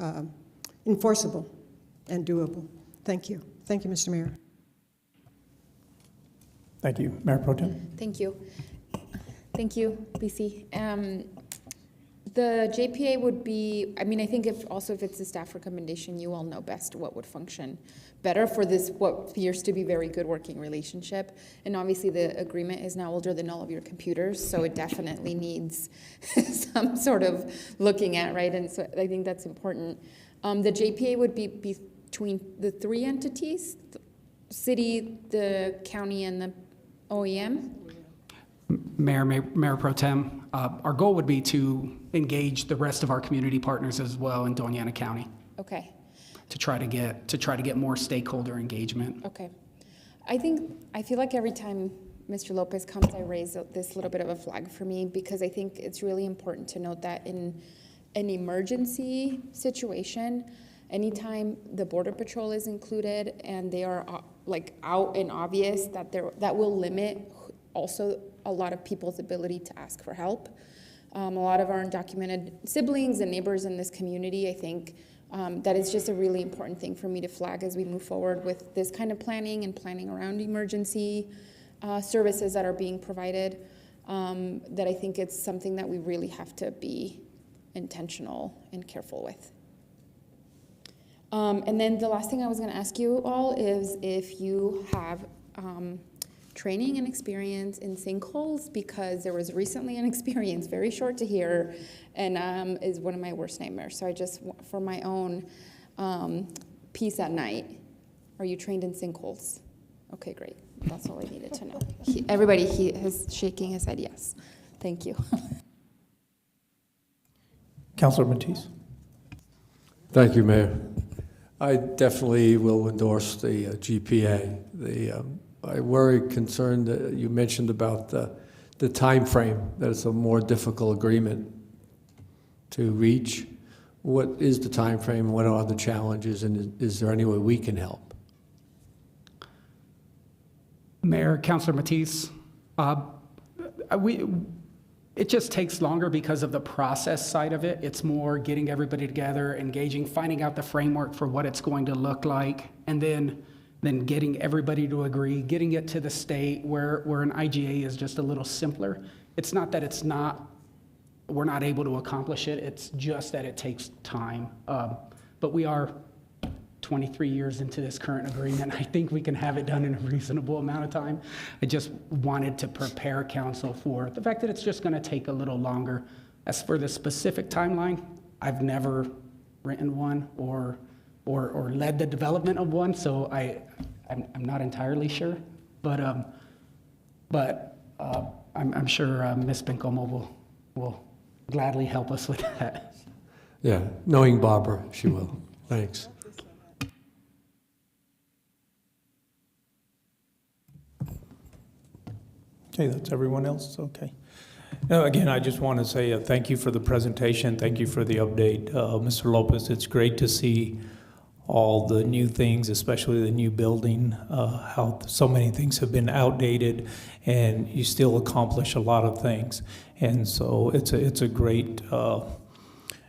enforceable and doable. Thank you. Thank you, Mr. Mayor. Thank you. Mayor Pro Tem. Thank you. Thank you, BC. The JPA would be, I mean, I think if it's a staff recommendation, you all know best what would function better for this, what appears to be very good working relationship. And obviously the agreement is now older than all of your computers, so it definitely needs some sort of looking at, right? And so I think that's important. The JPA would be between the three entities, the city, the county, and the OEM. Mayor Pro Tem, our goal would be to engage the rest of our community partners as well in Doña Ana County Okay. to try to get more stakeholder engagement. Okay. I feel like every time Mr. Lopez comes, I raise this little bit of a flag for me, because I think it's really important to note that in an emergency situation, anytime the Border Patrol is included and they are like out and obvious, that will limit also a lot of people's ability to ask for help. A lot of our undocumented siblings and neighbors in this community, I think that is just a really important thing for me to flag as we move forward with this kind of planning and planning around emergency services that are being provided, that I think it's something that we really have to be intentional and careful with. And then the last thing I was going to ask you all is if you have training and experience in sinkholes, because there was recently an experience, very short to hear, and is one of my worst nightmares. So I just, for my own peace at night, are you trained in sinkholes? Okay, great. That's all I needed to know. Everybody is shaking his head yes. Thank you. Councilor Matisse. Thank you, Mayor. I definitely will endorse the GPA. I worry, concerned that you mentioned about the time frame, that it's a more difficult agreement to reach. What is the time frame? What are the challenges? And is there any way we can help? Mayor, Councilor Matisse, it just takes longer because of the process side of it. It's more getting everybody together, engaging, finding out the framework for what it's going to look like, and then getting everybody to agree, getting it to the state where an IGA is just a little simpler. It's not that we're not able to accomplish it, it's just that it takes time. But we are 23 years into this current agreement. I think we can have it done in a reasonable amount of time. I just wanted to prepare council for the fact that it's just gonna take a little longer. As for the specific timeline, I've never written one or led the development of one, so I'm not entirely sure, but I'm sure Ms. Bencomo will gladly help us with that. Yeah, knowing Barbara, she will. Thanks. Okay, that's everyone else? Okay. Now, again, I just want to say thank you for the presentation. Thank you for the update. Mr. Lopez, it's great to see all the new things, especially the new building, how so many things have been outdated and you still accomplish a lot of things. And so it's a great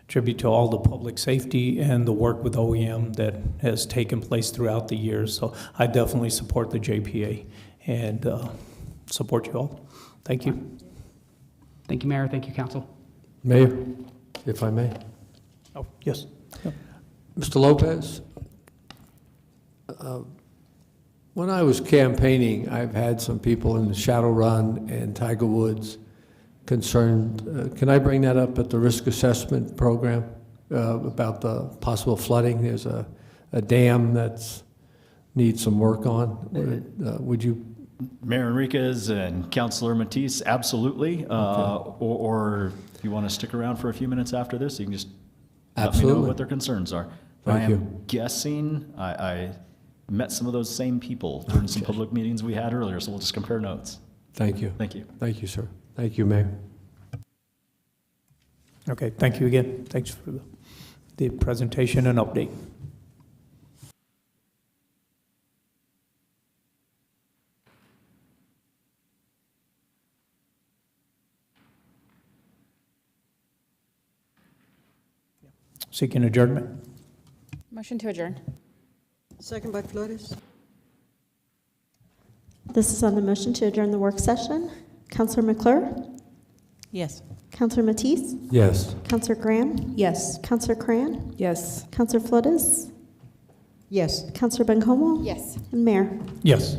tribute to all the public safety and the work with OEM that has taken place throughout the years. So I definitely support the JPA and support you all. Thank you. Thank you, Mayor. Thank you, Council. Mayor, if I may. Oh, yes. Yep. Mr. Lopez, when I was campaigning, I've had some people in the Shadowrun and Tiger Woods concerned. Can I bring that up at the risk assessment program about the possible flooding? There's a dam that's needs some work on. Would you? Mayor Enriquez and Councilor Matisse, absolutely. Okay. Or if you want to stick around for a few minutes after this, you can just let me know what their concerns are. Thank you. I'm guessing I met some of those same people during some public meetings we had earlier, so we'll just compare notes. Thank you. Thank you. Thank you, sir. Thank you, Mayor. Okay, thank you again. Thanks for the presentation and update. Seeking adjournment. Motion to adjourn. Second by Flores. This is on the motion to adjourn the work session. Councilor McClure? Yes. Counselor Matisse? Yes. Counselor Graham? Yes. Counselor Cran? Yes. Counselor Flores? Yes. Counselor Bencomo? Yes. And Mayor? Yes.